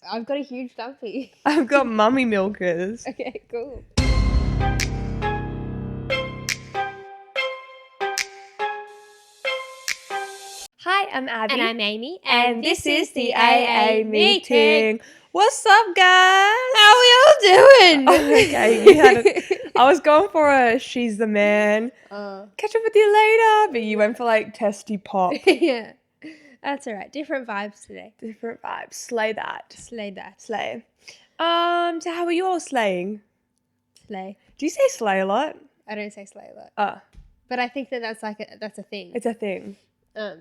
I've got a huge dumpy. I've got mummy milkers. Okay, cool. Hi, I'm Abby. And I'm Amy. And this is the AA meeting. What's up, guys? How we all doing? Okay, I was going for a she's the man. Catch up with you later. But you went for like testy pop. Yeah. That's all right. Different vibes today. Different vibes. Slay that. Slay that. Slay. So how are you all slaying? Slay. Do you say slay a lot? I don't say slay a lot. Oh. But I think that's a thing. It's a thing. A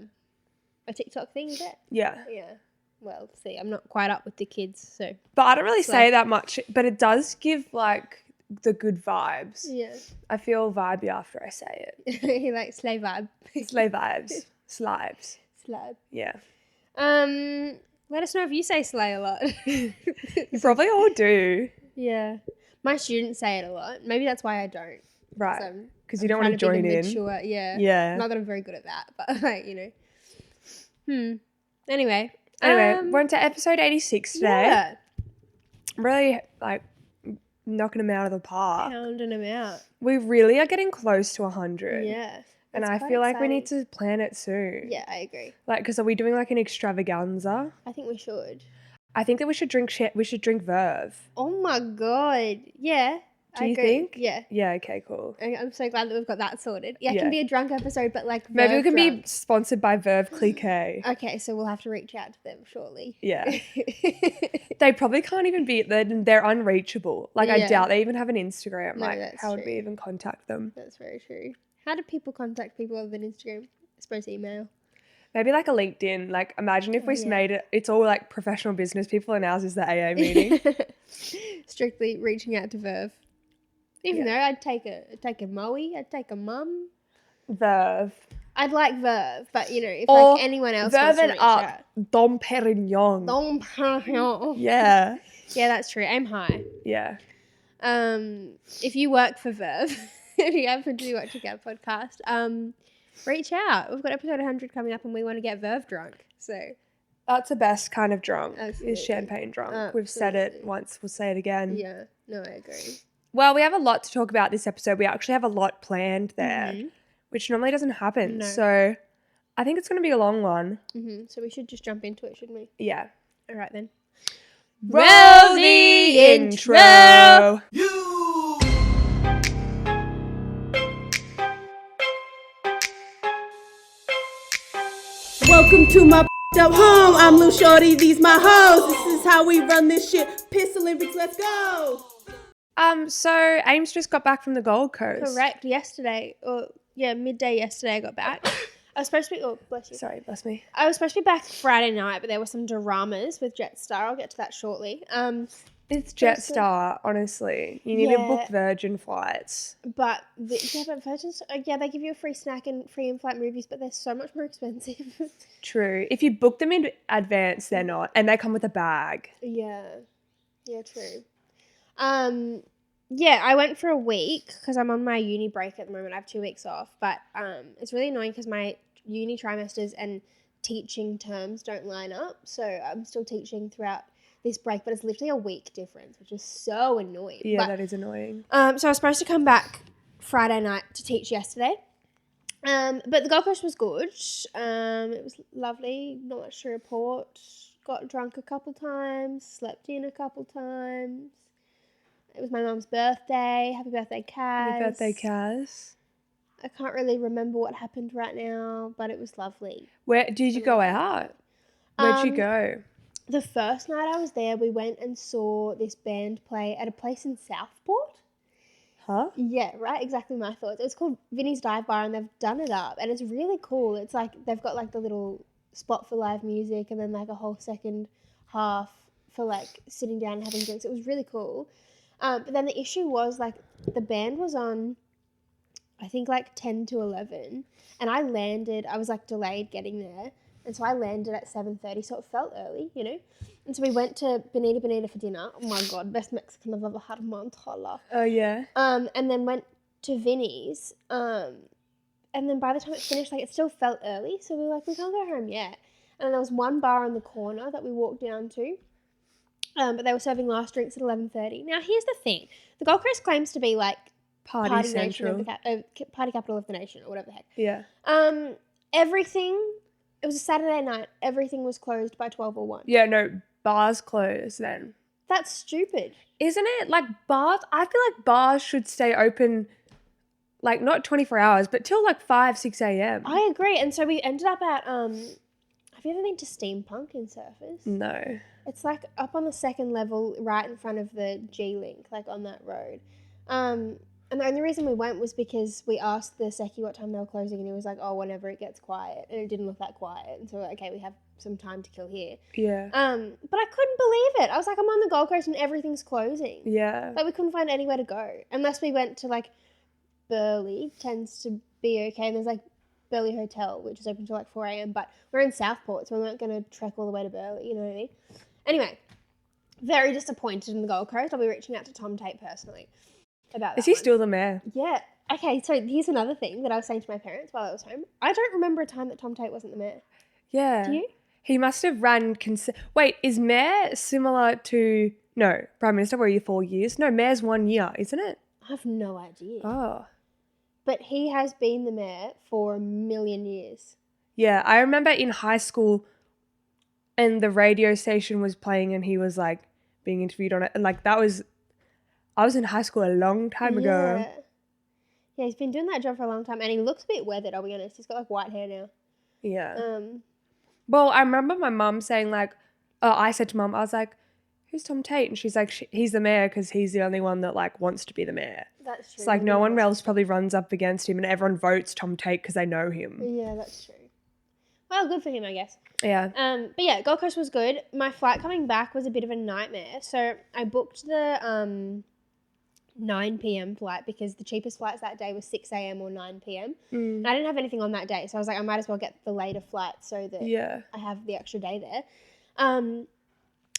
TikTok thing, is it? Yeah. Yeah. Well, see, I'm not quite up with the kids, so. But I don't really say that much. But it does give like the good vibes. Yeah. I feel vibey after I say it. You like slay vibe. Slay vibes. Slives. Slab. Yeah. Let us know if you say slay a lot. You probably all do. Yeah. My students say it a lot. Maybe that's why I don't. Right. Because you don't want to join in. Mature, yeah. Yeah. Not that I'm very good at that, but like, you know. Anyway, we're on to episode 86 today. Yeah. Really like knocking them out of the park. Pounding them out. We really are getting close to 100. Yeah. And I feel like we need to plan it soon. Yeah, I agree. Like, because are we doing like an extravaganza? I think we should. I think that we should drink Verve. Oh my God. Yeah. Do you think? Yeah. Yeah, okay, cool. I'm so glad that we've got that sorted. Yeah, it Yeah. can be a drunk episode, but like Maybe we Verve can drunk. be sponsored by Verve Clicky. Okay, so we'll have to reach out to them shortly. Yeah. They probably can't even be, they're unreachable. Like, I Yeah. doubt they even have an Instagram. No, Like, that's how would true. we even contact them? That's very true. How do people contact people other than Instagram? I suppose email. Maybe like a LinkedIn. Like, imagine if we yeah. made it, it's all like professional business people and ours is the AA meeting. Strictly reaching out to Verve. Even though I'd take a Moe, I'd take a mum. Verve. I'd like Verve, but you know, if Or like anyone else Verve wants to and reach up. out. Dom Perignon. Yeah. Yeah, that's true. Aim high. Yeah. If you work for Verve, if you happen to be watching our podcast, reach out. We've got episode 100 coming up and we want to get Verve drunk. So That's the best kind of drunk. Absolutely. Is champagne drunk. Absolutely. We've said it once. We'll say it again. yeah, no, I agree. Well, we have a lot to talk about this episode. We actually have a lot planned there, which normally doesn't happen. No. So I think it's going to be a long one. So we should just jump into it, shouldn't we? Yeah. All right then. Roll the intro. Welcome to my up home. I'm Lil Shorty, these my hoes. This is how we run this shit. Pistol Olympics, let's go. So Ames just got back from the Gold Coast. Correct. Yesterday, midday yesterday I got back. I was supposed to be, bless you. Sorry, bless me. I was supposed to be back Friday night, but there were some dramas with Jetstar. I'll get to that shortly. It's Jetstar, honestly. You need to book Virgin flights. But Virgin's, they give you a free snack and free in-flight movies, but they're so much more expensive. True. If you book them in advance, they're not. And they come with a bag. Yeah, true. I went for a week because I'm on my uni break at the moment. I have 2 weeks off, but it's really annoying because my uni trimesters and teaching terms don't line up. So I'm still teaching throughout this break, but it's literally a week difference, which is so annoying. Yeah, that is annoying. So I was supposed to come back Friday night to teach yesterday. But the Gold Coast was good. It was lovely, not much to report. Got drunk a couple times, slept in a couple times. It was my mum's birthday. Happy birthday, Kaz. Happy birthday, Kaz. I can't really remember what happened right now, but it was lovely. Where did you go out? Where'd you go? The first night I was there, we went and saw this band play at a place in Southport. Huh? Yeah, right, exactly my thoughts. It's called Vinny's Dive Bar and they've done it up and it's really cool. It's like they've got like the little spot for live music and then like a whole second half for like sitting down and having drinks. It was really cool. But then the issue was like the band was on, I think like 10 to 11 and I was like delayed getting there. And so I landed at 7:30, so it felt early, you know. And so we went to Bonita for dinner. Oh my God, best Mexican I've ever had in my entire life. Oh, yeah. And then went to Vinny's. And then by the time it finished, like it still felt early. So we were like, we can't go home yet. And then there was one bar in the corner that we walked down to. But they were serving last drinks at 11:30. Now, here's the thing. The Gold Coast claims to be like Party nation central. of the party capital of the nation, or whatever the heck. Yeah. Everything, it was a Saturday night. Everything was closed by 12 or 1. Yeah, no, bars closed then. That's stupid. Isn't it? Like bars, I feel like bars should stay open, like not 24 hours, but till like 5, 6 a.m. I agree. And so we ended up at, have you ever been to Steampunk in Surfers? No. It's like up on the second level, right in front of the G-Link, like on that road. And the only reason we went was because we asked the Seki what time they were closing, and he was like, oh, whenever it gets quiet. And it didn't look that quiet. And so we're like, okay, we have some time to kill here. Yeah. But I couldn't believe it. I was like, I'm on the Gold Coast and everything's closing. Yeah. Like, we couldn't find anywhere to go. Unless we went to, like, Burleigh tends to be okay. And there's, like, Burleigh Hotel, which is open till, like, 4 a.m. But we're in Southport, so we weren't going to trek all the way to Burleigh, you know what I mean? Anyway, very disappointed in the Gold Coast. I'll be reaching out to Tom Tate personally about that. Is he one. still the mayor? Yeah. Okay, so here's another thing that I was saying to my parents while I was home. I don't remember a time that Tom Tate wasn't the mayor. Yeah. Do you? He must have run... Wait, is mayor similar to... No, Prime Minister were you 4 years? No, mayor's 1 year, isn't it? I have no idea. Oh. But he has been the mayor for a million years. Yeah, I remember in high school and the radio station was playing and he was like being interviewed on it. And like that was... I was in high school a long time ago. Yeah, he's been doing that job for a long time and he looks a bit weathered, I'll be honest. He's got like white hair now. Yeah. Well, I remember my mum saying like, I said to mum, I was like, who's Tom Tate? And she's like, he's the mayor because he's the only one that like wants to be the mayor. That's true. It's like no one else probably runs up against him and everyone votes Tom Tate because they know him. Yeah, that's true. Well, good for him, I guess. Yeah. But yeah, Gold Coast was good. My flight coming back was a bit of a nightmare. So I booked the 9 p.m. flight because the cheapest flights that day was 6 a.m. or 9 p.m. And I didn't have anything on that day. So I was like, I might as well get the later flight so that I have the extra day there.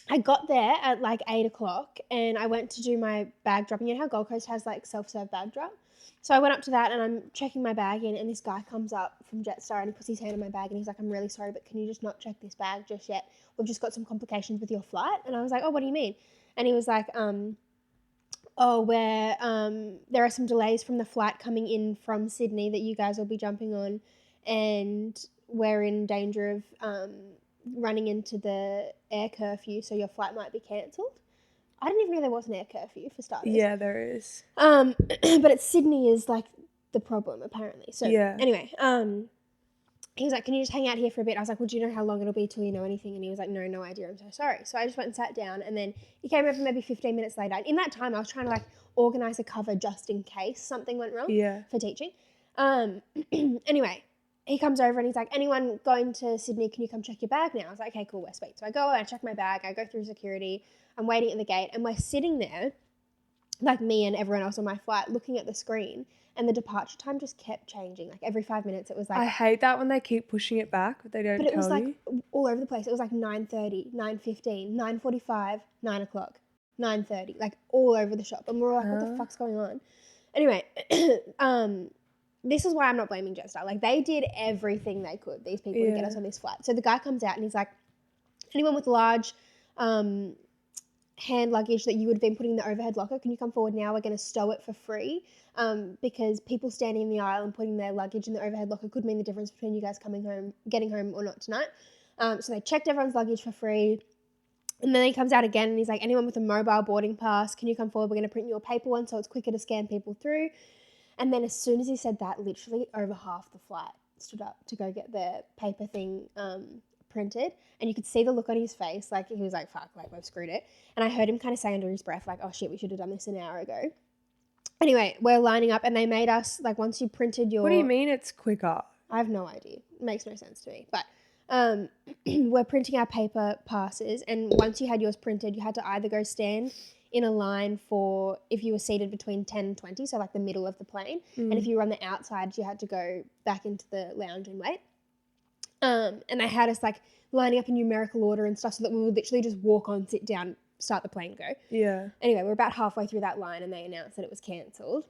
I got there at like 8 o'clock and I went to do my bag dropping. You know how Gold Coast has like self-serve bag drop? So I went up to that and I'm checking my bag in and this guy comes up from Jetstar and he puts his hand in my bag and he's like, I'm really sorry, but can you just not check this bag just yet? We've just got some complications with your flight. And I was like, oh, what do you mean? And he was like, there are some delays from the flight coming in from Sydney that you guys will be jumping on and we're in danger of running into the air curfew, so your flight might be cancelled. I didn't even know there was an air curfew for starters. Yeah, there is. But it's Sydney is like the problem apparently. So anyway, he was like, can you just hang out here for a bit? I was like, well, do you know how long it'll be till you know anything? And he was like, no idea. I'm so sorry. So I just went and sat down and then he came over maybe 15 minutes later. And in that time, I was trying to like organise a cover just in case something went wrong for teaching. Anyway, he comes over and he's like, anyone going to Sydney, can you come check your bag now? I was like, okay, cool, we're sweet. So I go and I check my bag. I go through security. I'm waiting at the gate and we're sitting there, like me and everyone else on my flight, looking at the screen. And the departure time just kept changing. Like every 5 minutes, it was like... I hate that when they keep pushing it back, but they don't tell you. But it was like all over the place. It was like 9:30, 9:15, 9:45, 9 o'clock, 9:30, like all over the shop. And we were like, what the fuck's going on? Anyway, this is why I'm not blaming Jetstar. Like they did everything they could, these people, to get us on this flight. So the guy comes out and he's like, anyone with large hand luggage that you would have been putting in the overhead locker, can you come forward now? We're going to stow it for free. Because people standing in the aisle and putting their luggage in the overhead locker could mean the difference between you guys coming home, getting home or not tonight. So they checked everyone's luggage for free. And then he comes out again and he's like, anyone with a mobile boarding pass, can you come forward? We're going to print you a paper one so it's quicker to scan people through. And then as soon as he said that, literally over half the flight stood up to go get their paper thing printed. And you could see the look on his face. Like he was like, fuck, like we've screwed it. And I heard him kind of say under his breath, like, oh shit, we should have done this an hour ago. Anyway, we're lining up and they made us, like, once you printed your... What do you mean it's quicker? I have no idea. It makes no sense to me. But we're printing our paper passes and once you had yours printed, you had to either go stand in a line for if you were seated between 10 and 20, so like the middle of the plane. And if you were on the outside, you had to go back into the lounge and wait. And they had us, like, lining up in numerical order and stuff so that we would literally just walk on, sit down, start the plane, go. Yeah. Anyway, we're about halfway through that line and they announced that it was cancelled.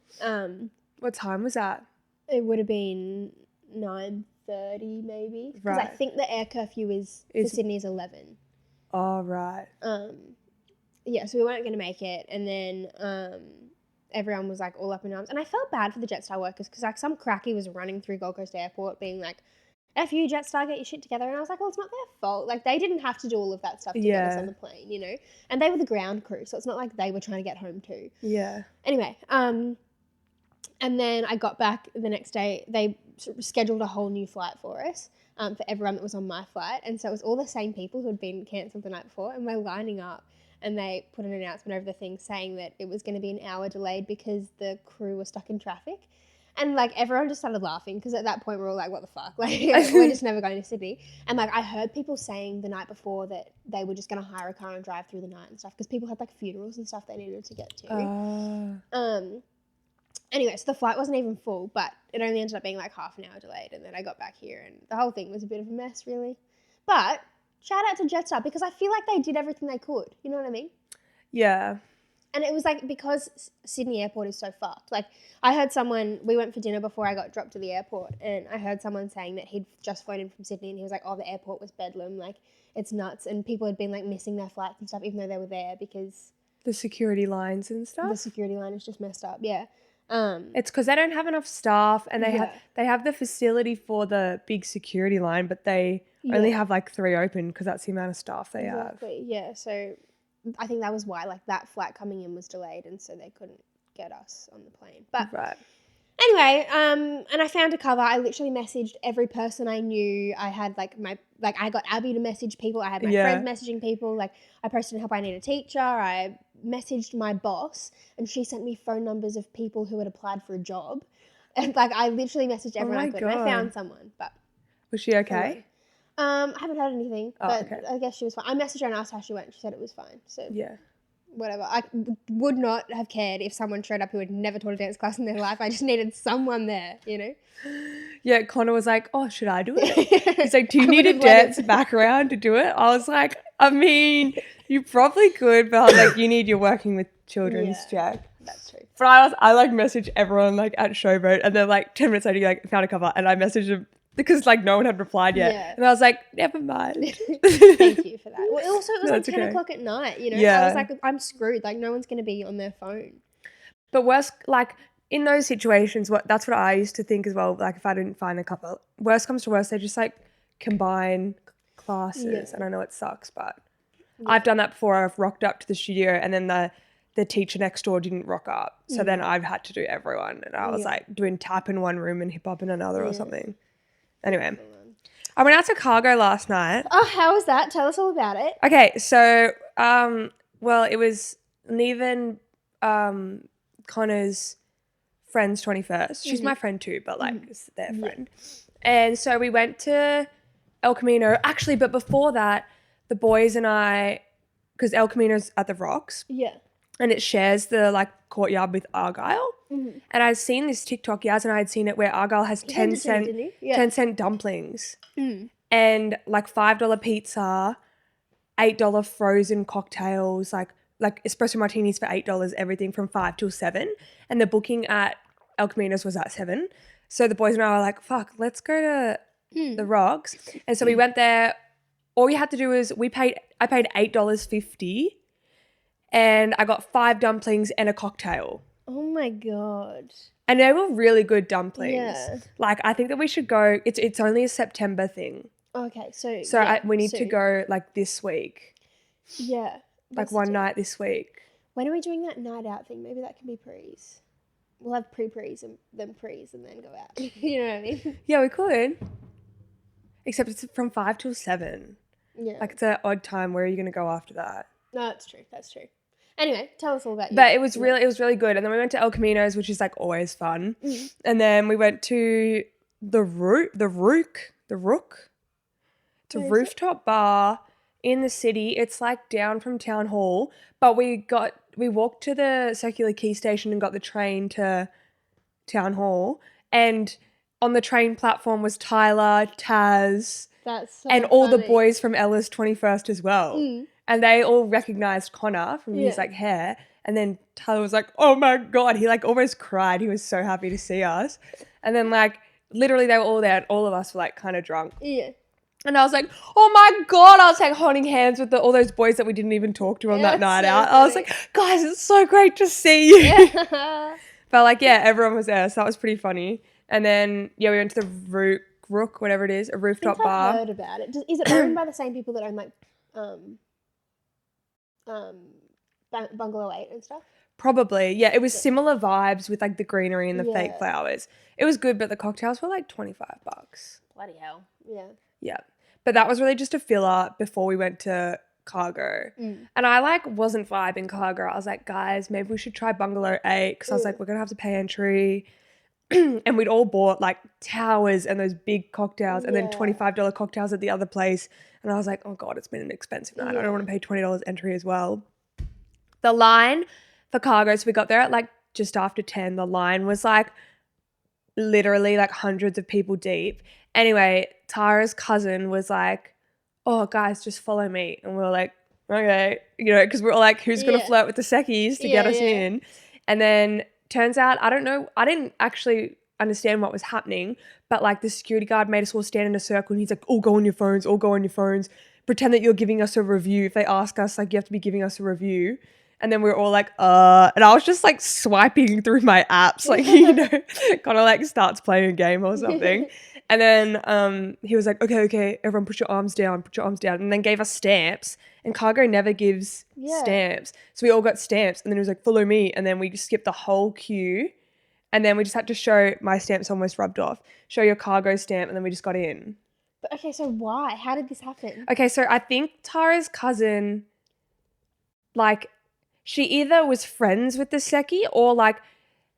What time was that? It would have been 9:30 maybe. Because I think the air curfew for Sydney is 11. Oh, right. so we weren't going to make it. And then everyone was like all up in arms. And I felt bad for the Jetstar workers because like some cracky was running through Gold Coast Airport being like, F you, Jetstar, get your shit together. And I was like, well, it's not their fault. Like, they didn't have to do all of that stuff to get us on the plane, you know? And they were the ground crew, so it's not like they were trying to get home too. Yeah. Anyway, and then I got back the next day. They sort of scheduled a whole new flight for us, for everyone that was on my flight. And so it was all the same people who had been cancelled the night before, and we're lining up. And they put an announcement over the thing saying that it was going to be an hour delayed because the crew was stuck in traffic. And, like, everyone just started laughing because at that point we're all like, what the fuck? Like, we're just never going to Sydney. And, like, I heard people saying the night before that they were just going to hire a car and drive through the night and stuff because people had, like, funerals and stuff they needed to get to. Anyway, so the flight wasn't even full, but it only ended up being, like, half an hour delayed. And then I got back here and the whole thing was a bit of a mess, really. But shout out to Jetstar because I feel like they did everything they could. You know what I mean? Yeah. And it was like because Sydney Airport is so fucked. Like I heard someone, we went for dinner before I got dropped to the airport and I heard someone saying that he'd just flown in from Sydney and he was like, oh, the airport was bedlam. Like it's nuts. And people had been like missing their flights and stuff even though they were there because the security lines and stuff. The security line is just messed up. Yeah. It's because they don't have enough staff and they have the facility for the big security line, but they only have like 3 open because that's the amount of staff they have. Exactly. Yeah. So I think that was why like that flight coming in was delayed and so they couldn't get us on the plane. But anyway, and I found a cover. I literally messaged every person I knew. I had I got Abby to message people. I had my friends messaging people. Like I posted Help I Need a Teacher. I messaged my boss and she sent me phone numbers of people who had applied for a job. And like I literally messaged everyone I could. And I found someone, but was she okay? I haven't heard anything, but I guess she was fine. I messaged her and asked how she went. She said it was fine. So whatever. I would not have cared if someone showed up who had never taught a dance class in their life. I just needed someone there, you know? Yeah, Connor was like, oh, should I do it? He's like, do you need a dance background to do it? I was like, I mean, you probably could, but I was like, you need your working with children's Jack. That's true. But I like messaged everyone like at Showboat and then like 10 minutes later, you like found a cover and I messaged them because like no one had replied yet. Yeah. And I was like, never mind. Thank you for that. Well, also it was like 10 o'clock at night, you know? Yeah. I was like, I'm screwed. Like no one's going to be on their phone. But worst, like in those situations, that's what I used to think as well. Like if I didn't find a couple, worst comes to worst, they just like combine classes. Yeah. And I know it sucks, but I've done that before. I've rocked up to the studio and then the teacher next door didn't rock up. So then I've had to do everyone. And I was like doing tap in one room and hip hop in another or something. Anyway, I went out to Cargo last night. Oh, how was that? Tell us all about it. Okay, so, well, it was Neve and Connor's friend's 21st. She's my friend too, but like it's their friend. And so we went to El Camino. Actually, but before that, the boys and I, because El Camino's at the Rocks. Yeah. And it shares the like courtyard with Argyle. Mm-hmm. And I'd seen this TikTok, Yaz and I had seen it where Argyle has 10 cent dumplings and like $5 pizza, $8 frozen cocktails, like espresso martinis for $8, everything from 5 till 7. And the booking at El Camino's was at 7. So the boys and I were like, fuck, let's go to the Rocks. And so we went there. All we had to do was I paid $8.50 and I got 5 dumplings and a cocktail. Oh my God. And they were really good dumplings. Yeah. Like I think that we should go. It's only a September thing. Okay, so we need to go like this week. Yeah. Like one night this week. When are we doing that night out thing? Maybe that can be prees. We'll have pre-prees and then prees and then go out. You know what I mean? Yeah, we could. Except it's from 5 till 7. Yeah. Like it's an odd time. Where are you going to go after that? No, that's true. That's true. Anyway, tell us all about you. But it was really good. And then we went to El Camino's, which is like always fun. Mm. And then we went to the Rook. It's a rooftop bar in the city. It's like down from Town Hall. But we walked to the Circular Quay station and got the train to Town Hall. And on the train platform was Tyler, Taz, and all the boys from Ella's 21st as well. Mm. And they all recognized Connor from his like hair. And then Tyler was like, oh my God. He like almost cried. He was so happy to see us. And then like literally they were all there and all of us were like kind of drunk. Yeah. And I was like, oh my God. I was like holding hands with all those boys that we didn't even talk to on that night out. Funny. I was like, guys, it's so great to see you. But like, yeah, everyone was there. So that was pretty funny. And then, yeah, we went to the Rook, whatever it is, a rooftop bar. I've heard about it. Is it owned by the same people that own like Bungalow 8 and stuff? Probably. Yeah, it was similar vibes with like the greenery and the fake flowers. It was good, but the cocktails were like $25. Bloody hell. Yeah. Yeah. But that was really just a filler before we went to Cargo. And I like wasn't vibing Cargo. I was like, guys, maybe we should try Bungalow 8 because I was like, we're going to have to pay entry. And we'd all bought like towers and those big cocktails and then $25 cocktails at the other place. And I was like, oh God, it's been an expensive night. I don't want to pay $20 entry as well. The line for Cargo, so we got there at like just after 10. The line was like literally like hundreds of people deep. Anyway, Tara's cousin was like, oh, guys, just follow me. And we were like, okay, you know, because we were like, who's going to flirt with the seckies to get us in? And then turns out, I don't know, I didn't actually understand what was happening, but like the security guard made us all stand in a circle and he's like, all go on your phones, pretend that you're giving us a review. If they ask us, like, you have to be giving us a review. And then we were all like, and I was just like swiping through my apps, like, you know, kind of like starts playing a game or something. And then he was like, okay, everyone put your arms down, and then gave us stamps. And Cargo never gives stamps. So we all got stamps. And then he was like, follow me. And then we just skipped the whole queue. And then we just had to show, my stamp's almost rubbed off, show your Cargo stamp, and then we just got in. But okay, so why? How did this happen? Okay, so I think Tara's cousin, like, she either was friends with the Seki or like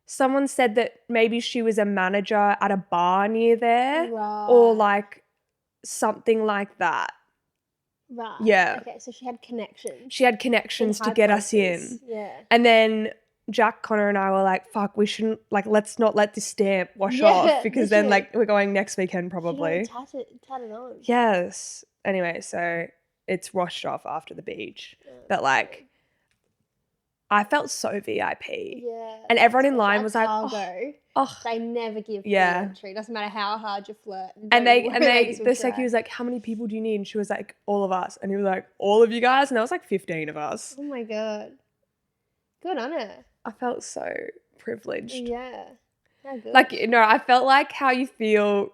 someone said that maybe she was a manager at a bar near there or like something like that. Right. Yeah. Okay, so she had connections. She had connections to get us in. Yeah. And then Jack, Connor and I were like, fuck, we shouldn't, like, let's not let this stamp wash off because then like we're going next weekend probably. Tatted on. Yes. Anyway, so it's washed off after the beach. But like, I felt so VIP. Yeah. And everyone in line was like, Cargo. Oh. They never give free entry. Doesn't matter how hard you flirt. And the Seki was like, how many people do you need? And she was like, all of us. And he was like, all of you guys? And there was like 15 of us. Oh my God. Good on her. I felt so privileged. Yeah. How good. Like, no, I felt like how you feel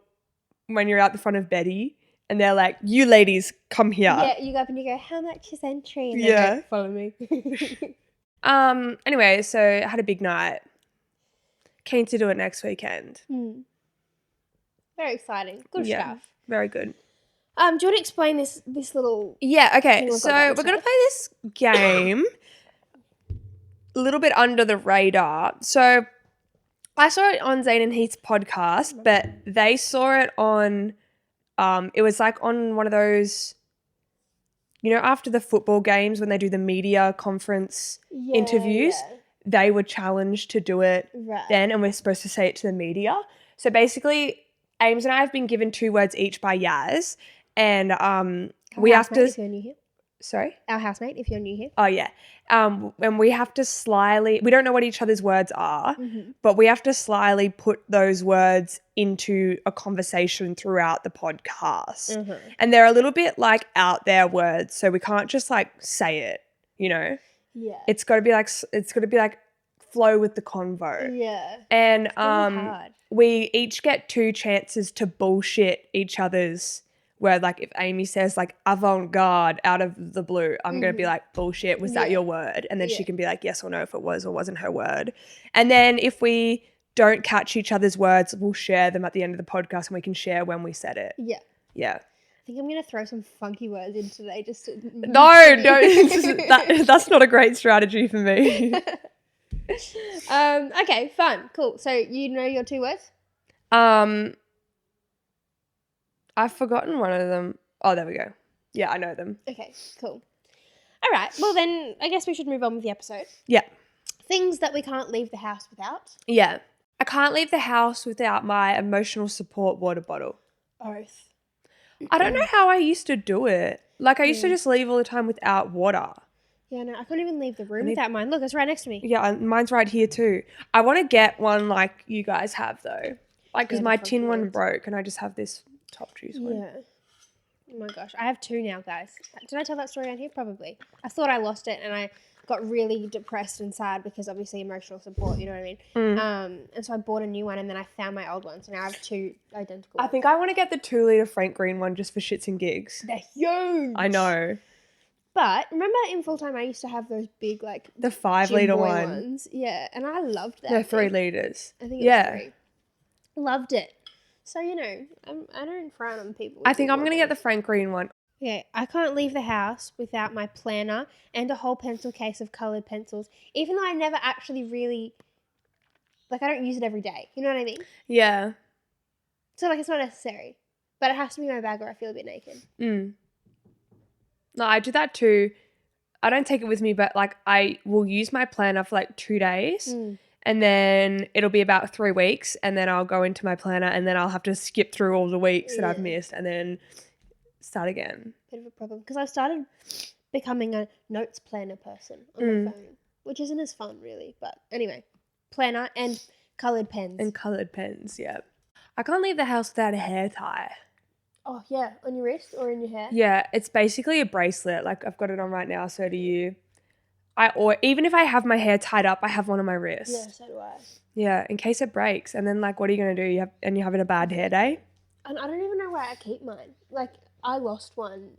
when you're out the front of Betty and they're like, you ladies, come here. Yeah, you go up and you go, how much is entry? And they're like, follow me. Anyway, so I had a big night. Keen to do it next weekend. Very exciting. Good stuff. Very good. Do you want to explain this little... Yeah, okay. So we're going to play this game a little bit under the radar. So I saw it on Zane and Heath's podcast, but they saw it on, it was like on one of those... You know, after the football games when they do the media conference interviews, they were challenged to do it then and we're supposed to say it to the media. So basically, Ames and I have been given 2 words each by Yaz and we have to... If you're new here. Sorry? Our housemate, if you're new here. Oh, yeah. And we have to slyly... We don't know what each other's words are, but we have to slyly put those words into a conversation throughout the podcast. And they're a little bit like out there words, so we can't just like say it, you know? Yeah. It's got to be like flow with the convo. Yeah. And hard. we each get 2 chances to bullshit each other's word. Like if Amy says like avant-garde out of the blue, I'm going to be like, bullshit, was that your word? And then she can be like yes or no if it was or wasn't her word. And then if we don't catch each other's words, we'll share them at the end of the podcast and we can share when we said it. Yeah. Yeah. I think I'm going to throw some funky words in today just to... No, that's not a great strategy for me. Okay, fun. Cool. So you know your 2 words? I've forgotten one of them. Oh, there we go. Yeah, I know them. Okay, cool. All right. Well, then I guess we should move on with the episode. Yeah. Things that we can't leave the house without. Yeah. I can't leave the house without my emotional support water bottle. Oath. I don't know how I used to do it. Like, I used to just leave all the time without water. Yeah, no, I couldn't even leave the room without mine. Look, it's right next to me. Yeah, mine's right here too. I want to get one like you guys have though. Like, because my tin one broke and I just have this top juice one. Oh my gosh, I have 2 now, guys. Did I tell that story on here? Probably. I thought I lost it and I got really depressed and sad because obviously emotional support, you know what I mean? And so I bought a new one and then I found my old one. So now I have 2 identical I think I want to get the 2-litre Frank Green one just for shits and gigs. They're huge. I know. But remember in full time I used to have those big like the 5-litre ones. Yeah, and I loved that. No, 3 litres. I think it was 3. Loved it. So, you know, I don't frown on people. I think I'm going to get the Frank Green one. Okay, I can't leave the house without my planner and a whole pencil case of coloured pencils, even though I never actually really, like, I don't use it every day. You know what I mean? Yeah. So, like, it's not necessary. But it has to be in my bag or I feel a bit naked. No, I do that too. I don't take it with me, but, like, I will use my planner for, like, 2 days. And then it'll be about 3 weeks. And then I'll go into my planner and then I'll have to skip through all the weeks that I've missed and then start again. Bit of a problem because I've started becoming a notes planner person on my phone, which isn't as fun really. But anyway, planner and coloured pens. And coloured pens, yeah. I can't leave the house without a hair tie. Oh, yeah. On your wrist or in your hair? Yeah, it's basically a bracelet. Like, I've got it on right now, so do you. Or even if I have my hair tied up, I have one on my wrist. Yeah, so do I. Yeah, in case it breaks. And then, like, what are you going to do? You're having a bad hair day? And I don't even know where I keep mine. Like, I lost one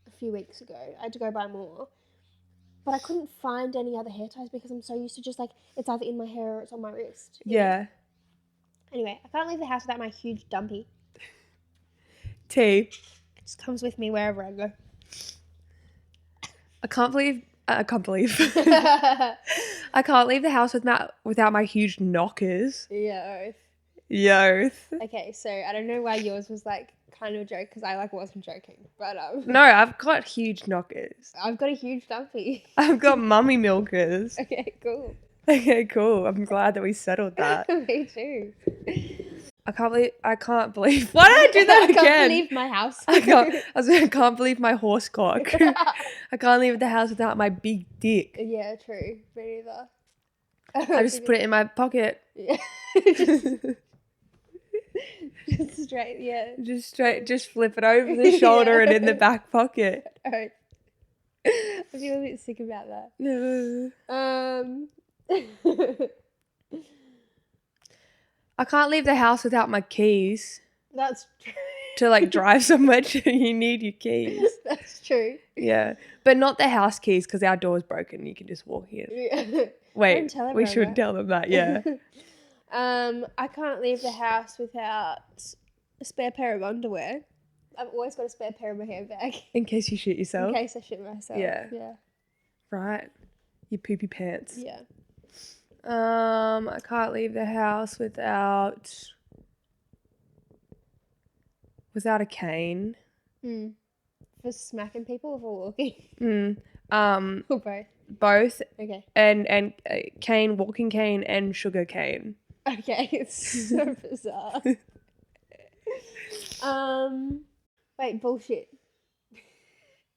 a few weeks ago. I had to go buy more. But I couldn't find any other hair ties because I'm so used to just, like, it's either in my hair or it's on my wrist. Yeah. Anyway, I can't leave the house without my huge dumpy. Tea. It just comes with me wherever I go. I can't believe I can't leave the house without my huge knockers. Yeah. Yoth. Okay, so I don't know why yours was like kind of a joke because I like wasn't joking, but No, I've got huge knockers. I've got a huge dumpy. I've got mummy milkers. Okay, cool. Okay, cool. I'm glad that we settled that. Me too. I can't believe. Why did I do that again? I can't leave my house. I can't believe my horse cock. I can't leave the house without my big dick. Yeah, true. Me neither. I just put it in my pocket. Yeah. just straight, yeah. Just flip it over the shoulder and in the back pocket. I feel a bit sick about that. I can't leave the house without my keys. That's true. To like drive somewhere, you need your keys. That's true. Yeah, but not the house keys because our door's broken. You can just walk in. Yeah. Wait, we should tell them that. Yeah. I can't leave the house without a spare pair of underwear. I've always got a spare pair in my handbag. In case you shit yourself. In case I shit myself. Yeah. Yeah. Right. Your poopy pants. Yeah. I can't leave the house without a cane. For smacking people or for walking? Or both. Both. Okay. And cane, walking cane, and sugar cane. Okay, it's so bizarre. Wait, bullshit.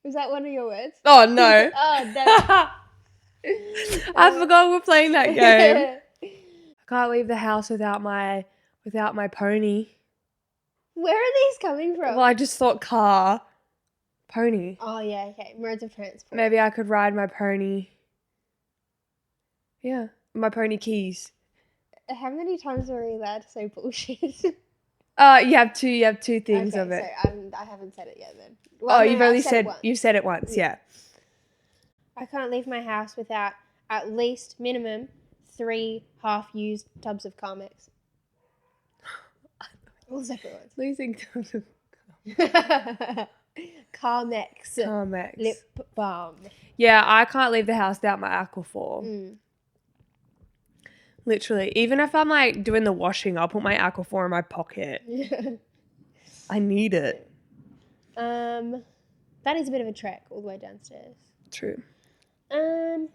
Was that one of your words? Oh no. Oh no. I forgot we're playing that game. I can't leave the house without my pony. Where are these coming from? Well, I just thought car. Pony. Oh yeah, okay. Modes of transport. Maybe I could ride my pony. Yeah. My pony keys. How many times are we allowed to say bullshit? You have two things of it. So I haven't said it yet then. Well, you've only said it once, yeah. I can't leave my house without at least minimum 3 half-used tubs of Carmex. All separate ones. Losing tubs of Carmex. Lip balm. Yeah, I can't leave the house without my Aquaphor. Literally. Even if I'm like doing the washing, I'll put my Aquaphor in my pocket. Yeah. I need it. That is a bit of a trek all the way downstairs. True. Do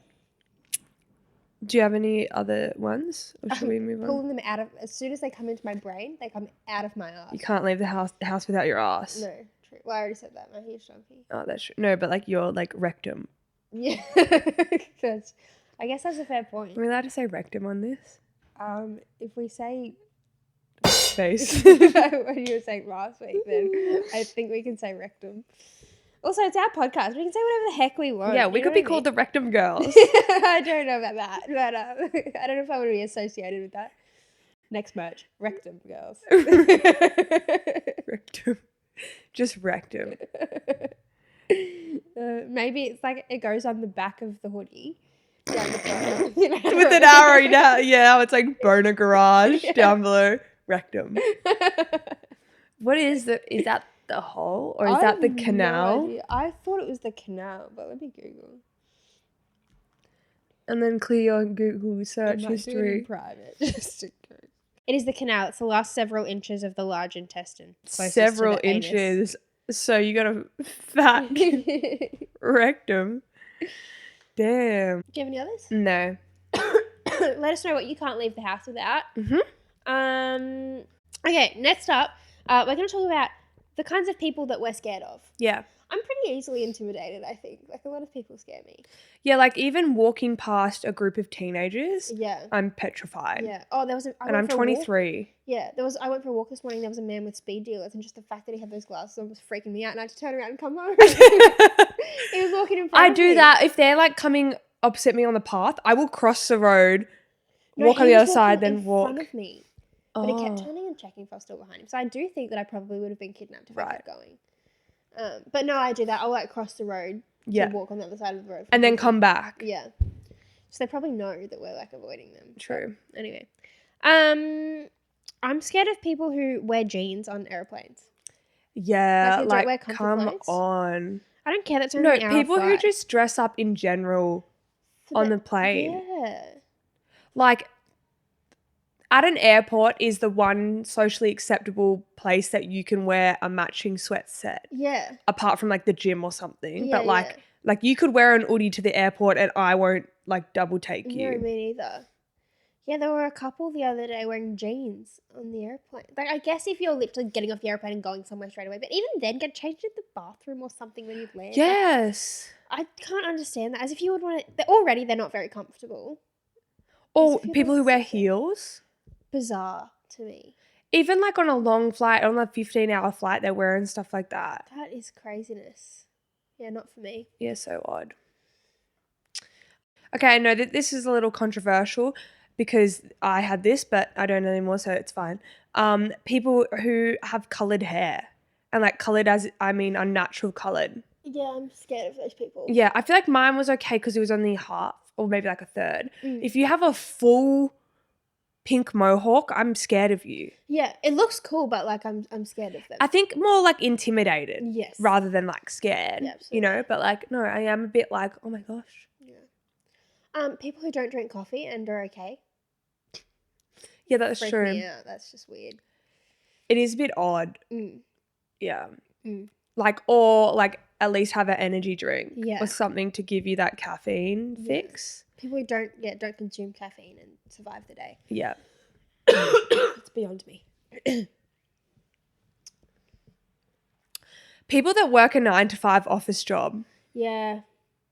you have any other ones? Or should we move on? Pulling them out of, as soon as they come into my brain, they come out of my ass. You can't leave the house without your ass. No, true. Well, I already said that. My huge donkey. Oh, that's true. No, but like your like rectum. Yeah. I guess that's a fair point. Are we allowed to say rectum on this? If we say face. When you were saying last week, then I think we can say rectum. Also, it's our podcast. We can say whatever the heck we want. Yeah, we could be called the Rectum Girls. I don't know about that, but I don't know if I want to be associated with that. Next merch, Rectum Girls. Rectum. Just rectum. Maybe it's like it goes on the back of the hoodie. Down the bottom, you know? With an arrow down. Yeah, it's like boner garage down below. Rectum. What is that? Is that the hole or is that the canal? No, I thought it was the canal, but let me Google. And then clear your Google search I might do it in history. private, just to go. It is the canal. It's the last several inches of the large intestine. Several inches. So you got a fat rectum. Damn. Do you have any others? No. Let us know what you can't leave the house without. Mm-hmm. Okay, next up, we're going to talk about the kinds of people that we're scared of. Yeah. I'm pretty easily intimidated, I think. Like, a lot of people scare me. Yeah, like even walking past a group of teenagers, Yeah. I'm petrified. Yeah. Oh, there was And I'm 23. Yeah, I went for a walk this morning. There was a man with speed dealers, and just the fact that he had those glasses on was freaking me out. And I had to turn around and come home. He was walking in front I of do me. that if they're like coming opposite me on the path. I will cross the road, walk on he the was other side, walking then walk. in front of me. But he kept turning and checking if I was still behind him. So I do think that I probably would have been kidnapped if I kept going. But no, I do that. I'll like cross the road to walk on the other side of the road. And then come back. Yeah. So they probably know that we're like avoiding them. True. But anyway. I'm scared of people who wear jeans on airplanes. Yeah, Like, like come on. I don't care. That's No, only an hour people who flight. just dress up in general on the plane. Yeah. Like at an airport is the one socially acceptable place that you can wear a matching sweat set. Yeah. Apart from like the gym or something. Yeah, but like you could wear an hoodie to the airport and I won't like double take you. No, me neither. Yeah, there were a couple the other day wearing jeans on the airplane. Like, I guess if you're literally getting off the airplane and going somewhere straight away, but even then, get changed in the bathroom or something when you land. Yes. Like, I can't understand that. As if you would want to. Already, they're not very comfortable. Or people who wear heels. Bizarre to me. Even like on a long flight, on a 15-hour flight, they're wearing stuff like that. That is craziness. Yeah, not for me. Yeah, so odd. Okay, I know that this is a little controversial because I had this, but I don't anymore, so it's fine. People who have coloured hair. And like coloured as, I mean, unnatural coloured. Yeah, I'm scared of those people. Yeah, I feel like mine was okay because it was only half or maybe like a third. Mm. If you have a full pink mohawk, I'm scared of you. Yeah, it looks cool, but like I'm scared of them. I think more like intimidated. Yes. Rather than like scared. Yeah, you know, but like, no, I am a bit like, oh my gosh. Yeah. People who don't drink coffee and are okay. Yeah, that's Freak true. me out. That's just weird. It is a bit odd. Mm. Yeah. Mm. Like, or like at least have an energy drink. Yeah. Or something to give you that caffeine fix. People who don't consume caffeine and survive the day. Yeah. It's beyond me. People that work a 9-to-5 office job. Yeah.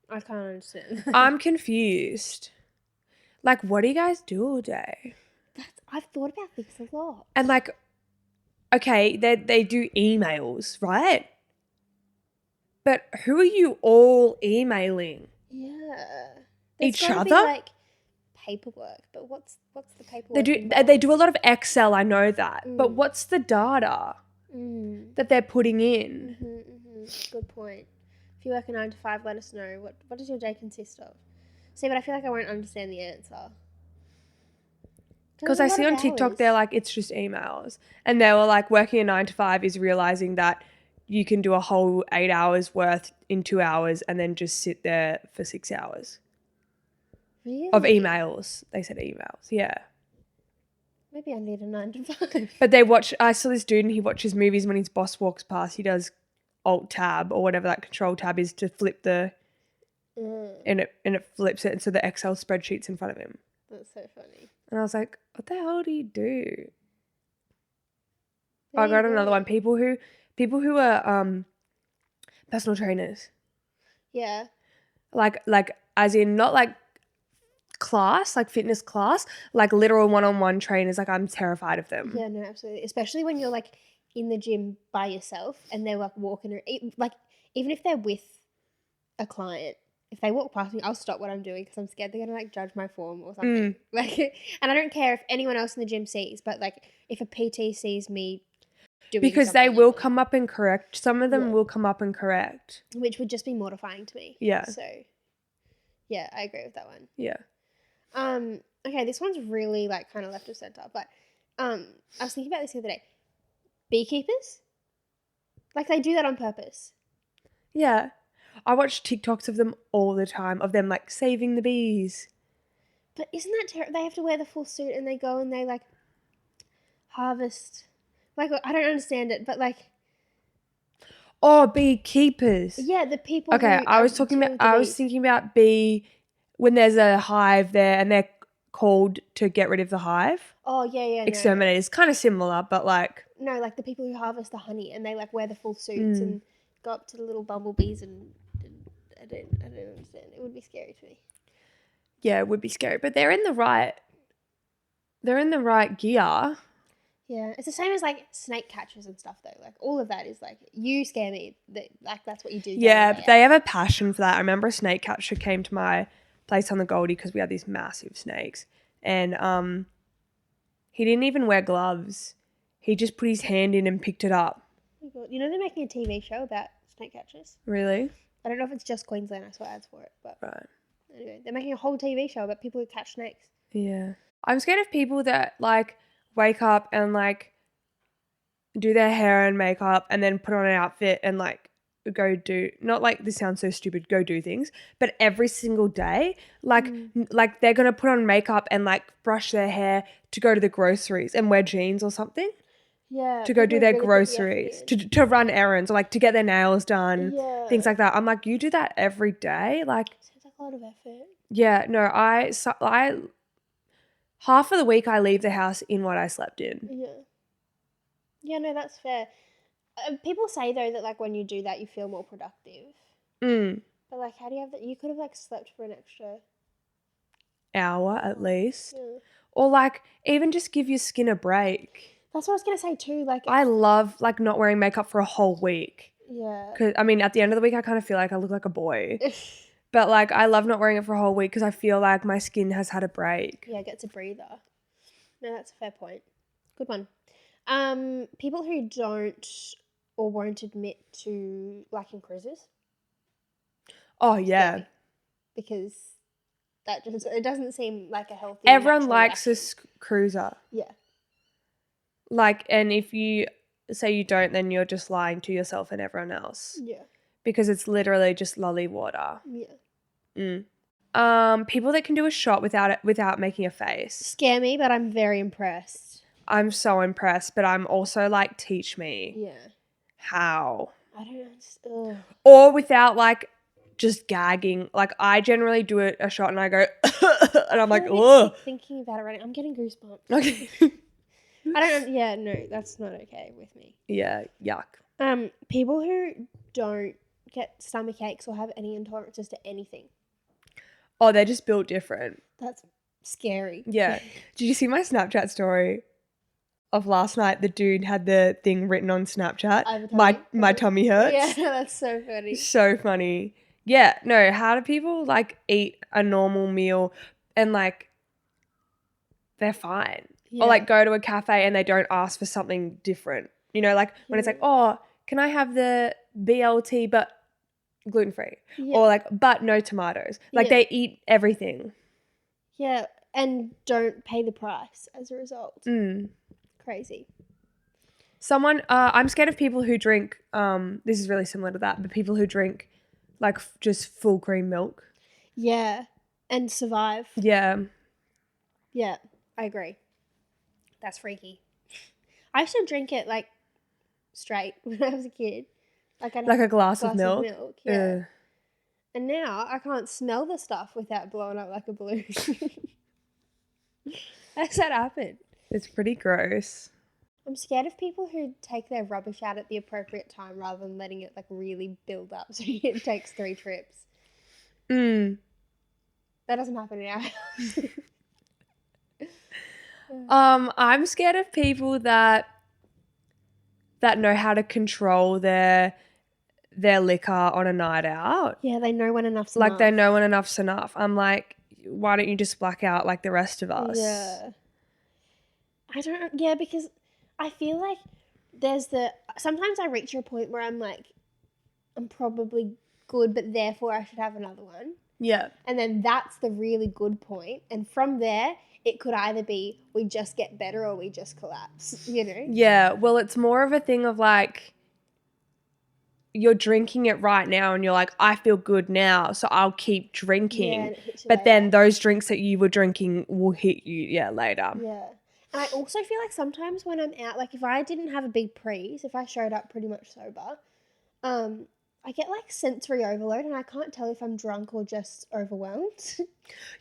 I can't understand. I'm confused. Like, what do you guys do all day? I've thought about this a lot. And like, okay, they do emails, right? But who are you all emailing? Yeah. Each gotta other? be, like paperwork, but what's the paperwork? They do a lot of Excel, I know that. But Mm. what's the data that they're putting in? Good point. If you work a 9-to-5, let us know. What does your day consist of? See, but I feel like I won't understand the answer. Because I see on TikTok, they're like, it's just emails. And they were like, working a 9-to-5 is realizing that you can do a whole 8 hours worth in 2 hours and then just sit there for 6 hours. Really? Of emails. They said emails, yeah. Maybe I need a 9-to-5. But I saw this dude and he watches movies when his boss walks past. He does Alt-Tab or whatever that Control Tab is to flip the, and it flips it. And so the Excel spreadsheet's in front of him. That's so funny. And I was like, what the hell do you do? There I you got another go. one. People who are personal trainers. Yeah. Like as in not like class, like fitness class, like literal one-on-one trainers, like I'm terrified of them. Yeah, no, absolutely. Especially when you're like in the gym by yourself and they're like walking, like even if they're with a client, if they walk past me, I'll stop what I'm doing because I'm scared they're gonna like judge my form or something. Like, and I don't care if anyone else in the gym sees, but like if a PT sees me doing because they will come up and correct. Some of them will come up and correct, which would just be mortifying to me. Yeah. So, yeah, I agree with that one. Yeah. Okay, this one's really like kind of left of center, but I was thinking about this the other day. Beekeepers, like they do that on purpose. Yeah. I watch TikToks of them all the time, of them like saving the bees. But isn't that terrible? They have to wear the full suit and they go and they like harvest. Like, I don't understand it, but like. Oh, beekeepers. Yeah, the people. Okay, I was thinking about when there's a hive there and they're called to get rid of the hive. Oh, yeah. Exterminators, kind of similar, but like. No, like the people who harvest the honey and they like wear the full suits and go up to the little bumblebees and I don't understand. It would be scary to me. Yeah, it would be scary, but they're in the right gear. Yeah, it's the same as like snake catchers and stuff though. Like all of that is like, you scare me. Like that's what you do. Yeah, but they have a passion for that. I remember a snake catcher came to my place on the Goldie because we had these massive snakes, and he didn't even wear gloves. He just put his hand in and picked it up. Oh my God. You know they're making a TV show about snake catchers. Really? I don't know if it's just Queensland. I saw ads for it, but right. Anyway, they're making a whole TV show about people who catch snakes. Yeah, I'm scared of people that like wake up and like do their hair and makeup and then put on an outfit and like go do, not like this sounds so stupid, go do things, but every single day like they're gonna put on makeup and like brush their hair to go to the groceries and wear jeans or something. Yeah. To go do their groceries, to run errands, or like to get their nails done, things like that. I'm like, you do that every day? Like, sounds like a lot of effort. Yeah, no, I half of the week I leave the house in what I slept in. Yeah. Yeah, no, that's fair. People say though that like when you do that you feel more productive. But like, how do you have that? You could have like slept for an extra hour at least. Yeah. Or like even just give your skin a break. That's what I was going to say too. Like, I love like not wearing makeup for a whole week. Yeah. Because I mean, at the end of the week, I kind of feel like I look like a boy. But like, I love not wearing it for a whole week because I feel like my skin has had a break. Yeah, it gets a breather. No, that's a fair point. Good one. People who don't or won't admit to liking cruises. Oh yeah. Because it doesn't seem like a healthy. Everyone likes a cruiser. Yeah. Like, and if you say you don't, then you're just lying to yourself and everyone else. Yeah. Because it's literally just lolly water. Yeah. People that can do a shot without making a face. Scare me, but I'm very impressed. I'm so impressed, but I'm also like, teach me. Yeah. How? I don't understand. Or without like just gagging. Like I generally do a shot and I go and I'm like, ugh. Thinking about it right now, I'm getting goosebumps. Okay. I don't. Yeah, no, that's not okay with me. Yeah, yuck. People who don't get stomach aches or have any intolerances to anything. Oh, they're just built different. That's scary. Yeah. Did you see my Snapchat story of last night? The dude had the thing written on Snapchat. My tummy hurts. Yeah, that's so funny. So funny. Yeah. No. How do people like eat a normal meal and like they're fine? Yeah. Or like go to a cafe and they don't ask for something different. You know, like when it's like, oh, can I have the BLT but gluten-free? Yeah. Or like, but no tomatoes. Like they eat everything. Yeah, and don't pay the price as a result. Crazy. I'm scared of people who drink, this is really similar to that, but people who drink like just full cream milk. Yeah, and survive. Yeah. Yeah, I agree. That's freaky. I used to drink it like straight when I was a kid. Like a glass of milk. Yeah. And now I can't smell the stuff without blowing up like a balloon. How's that happen? It's pretty gross. I'm scared of people who take their rubbish out at the appropriate time rather than letting it like really build up so it takes 3 trips. That doesn't happen in our house. I'm scared of people that know how to control their liquor on a night out. Yeah, they know when enough's like enough. they know when enough's enough. I'm like, why don't you just black out like the rest of us? Yeah. Because I feel like sometimes I reach a point where I'm like, I'm probably good, but therefore I should have another one. Yeah. And then that's the really good point. And from there, it could either be we just get better or we just collapse, you know? Yeah. Well, it's more of a thing of like, you're drinking it right now and you're like, I feel good now, so I'll keep drinking. Yeah, and it hits you but later. then those drinks that you were drinking will hit you, later. Yeah. And I also feel like sometimes when I'm out, like if I didn't have a big pre-, if I showed up pretty much sober, I get like sensory overload and I can't tell if I'm drunk or just overwhelmed.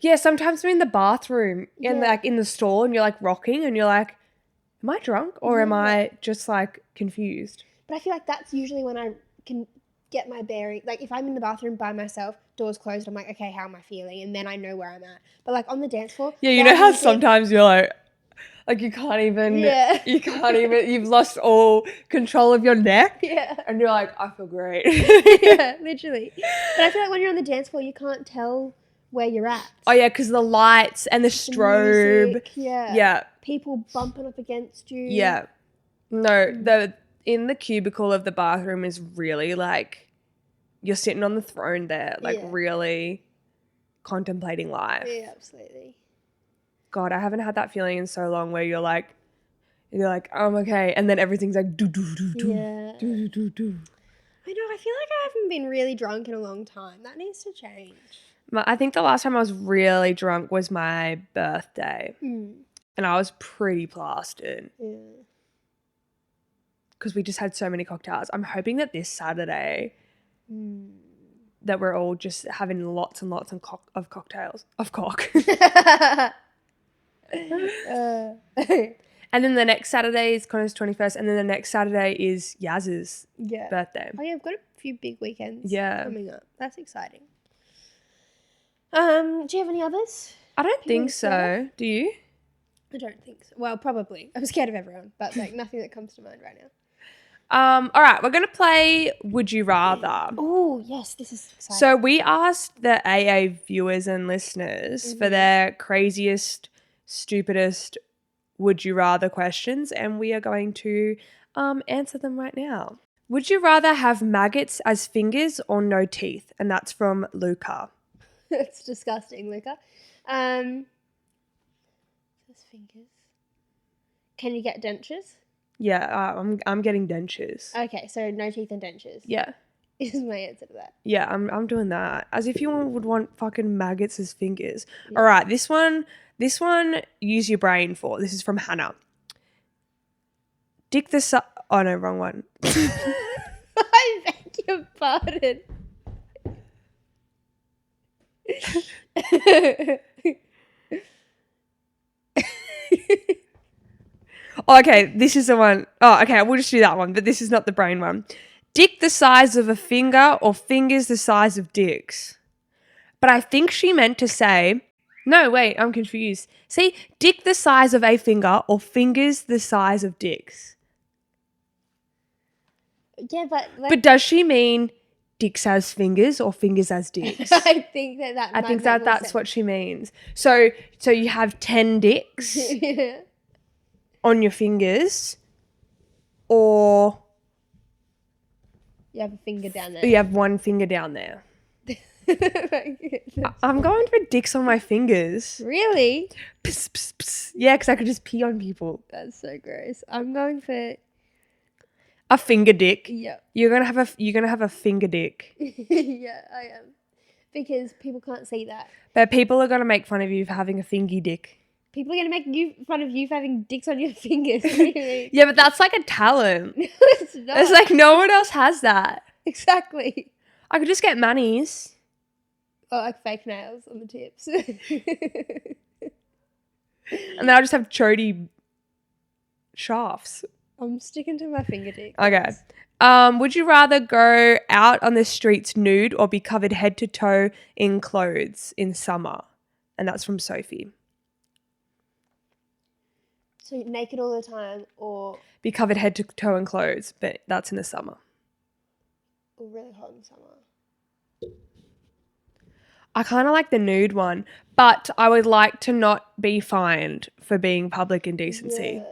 Yeah, sometimes I'm in the bathroom and Yeah. like in the stall and you're like rocking and you're like, am I drunk or am I just like confused? But I feel like that's usually when I can get my bearing. Like if I'm in the bathroom by myself, doors closed, I'm like, okay, how am I feeling? And then I know where I'm at. But like on the dance floor. Yeah, you know how sometimes you're like you can't even, you've lost all control of your neck. Yeah. And you're like, I feel great. Yeah, literally. But I feel like when you're on the dance floor, you can't tell where you're at. Oh yeah, because the lights and the strobe. Music, yeah. Yeah. People bumping up against you. Yeah. No, in the cubicle of the bathroom is really like, you're sitting on the throne there, like really contemplating life. Yeah, absolutely. God, I haven't had that feeling in so long where you're like, I'm okay. And then everything's like, do, do, do, do, Yeah. do, do, do. I know, I feel like I haven't been really drunk in a long time. That needs to change. I think the last time I was really drunk was my birthday. And I was pretty plastered. Yeah. Because we just had so many cocktails. I'm hoping that this Saturday that we're all just having lots and lots of cocktails. Of cock. And then the next Saturday is Connor's 21st. And then the next Saturday is Yaz's birthday. Oh, yeah, I've got a few big weekends coming up. That's exciting. Do you have any others? I don't think so. Do you? I don't think so. Well, probably. I'm scared of everyone, but like nothing that comes to mind right now. All right, we're going to play Would You Rather. Oh, yes, this is exciting. So we asked the AA viewers and listeners for their craziest, stupidest Would You Rather questions, and we are going to answer them right now. Would you rather have maggots as fingers or no teeth? And that's from Luca. It's disgusting, Luca. Those fingers. Can you get dentures? Yeah, I'm getting dentures. Okay, so no teeth and dentures. Yeah. Is my answer to that. Yeah, I'm doing that. As if you would want fucking maggots as fingers. Yeah. All right, this one, use your brain for. This is from Hannah. Oh, no, wrong one. I beg your pardon. Oh, okay, this is the one. Oh, okay, we'll just do that one, but this is not the brain one. Dick the size of a finger or fingers the size of dicks? But I think she meant to say, no, wait, I'm confused. See, dick the size of a finger or fingers the size of dicks? Yeah, but... But does she mean dicks as fingers or fingers as dicks? I think that's what she means. So you have 10 dicks on your fingers, or you have a finger down there. You have one finger down there. I'm going for dicks on my fingers. Really? Pss, pss, pss. Yeah, because I could just pee on people. That's so gross. I'm going for a finger dick. Yeah. You're gonna have a finger dick. Yeah, I am. Because people can't see that. But people are gonna make fun of you for having a fingy dick. People are going to make fun of you for having dicks on your fingers. Really. Yeah, but that's like a talent. No, it's not. It's like no one else has that. Exactly. I could just get manis. Or like fake nails on the tips. And then I'll just have chody shafts. I'm sticking to my finger dick. Okay. Would you rather go out on the streets nude or be covered head to toe in clothes in summer? And that's from Sophie. So naked all the time or Be covered head to toe in clothes, but that's in the summer. really hot in the summer. I kind of like the nude one, but I would like to not be fined for being public indecency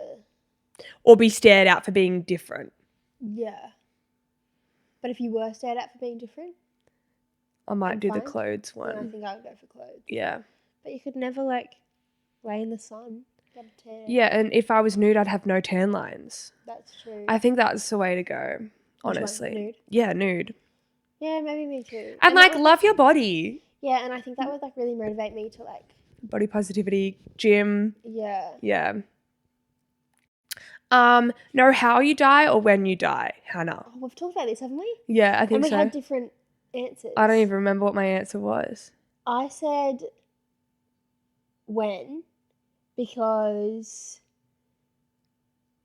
or be stared at for being different. Yeah. But if you were stared at for being different? I might do the fined? clothes Then I one. think I would go for clothes. Yeah. But you could never lay in the sun. Get a tan. Yeah, and if I was nude, I'd have no tan lines. That's true. I think that's the way to go, Which honestly. one? Nude? Yeah, nude. Yeah, maybe me too. And love your body. Yeah, and I think that would really motivate me to Body positivity, gym. Yeah. Yeah. Know how you die or when you die, Hannah? Oh, we've talked about this, haven't we? Yeah, I think and we so. had different answers. I don't even remember what my answer was. I said when, because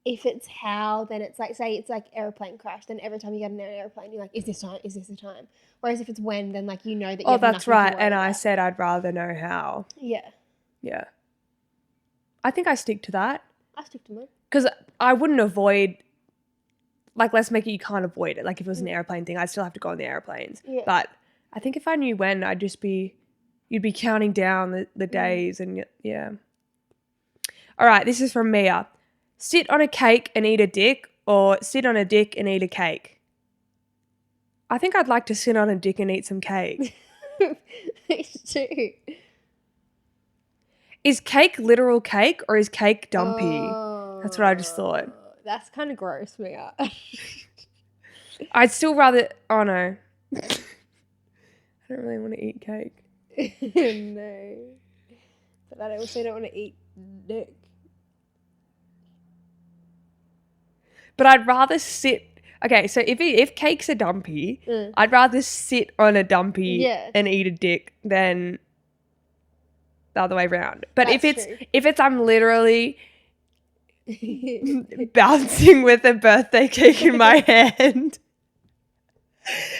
if it's how, then it's say it's airplane crash, then every time you get in an airplane, you're like, is this the time? Whereas if it's when, then you know that you have that's nothing right. to worry And I about. said I'd rather know how. Yeah. Yeah. I think I stick to that. I stick to mine. Because I wouldn't avoid, let's make it you can't avoid it. If it was an airplane thing, I'd still have to go on the airplanes. Yeah. But I think if I knew when, you'd be counting down the days and yeah. All right, this is from Mia. Sit on a cake and eat a dick or sit on a dick and eat a cake? I think I'd like to sit on a dick and eat some cake. Me too. Is cake literal cake or is cake dumpy? Oh, That's what I just thought. That's kind of gross, Mia. I'd still rather... Oh, no. I don't really want to eat cake. No. But I also don't want to eat dick. But I'd rather sit... Okay, so if cakes are dumpy, I'd rather sit on a dumpy and eat a dick than the other way around. But if it's I'm literally bouncing with a birthday cake in my hand,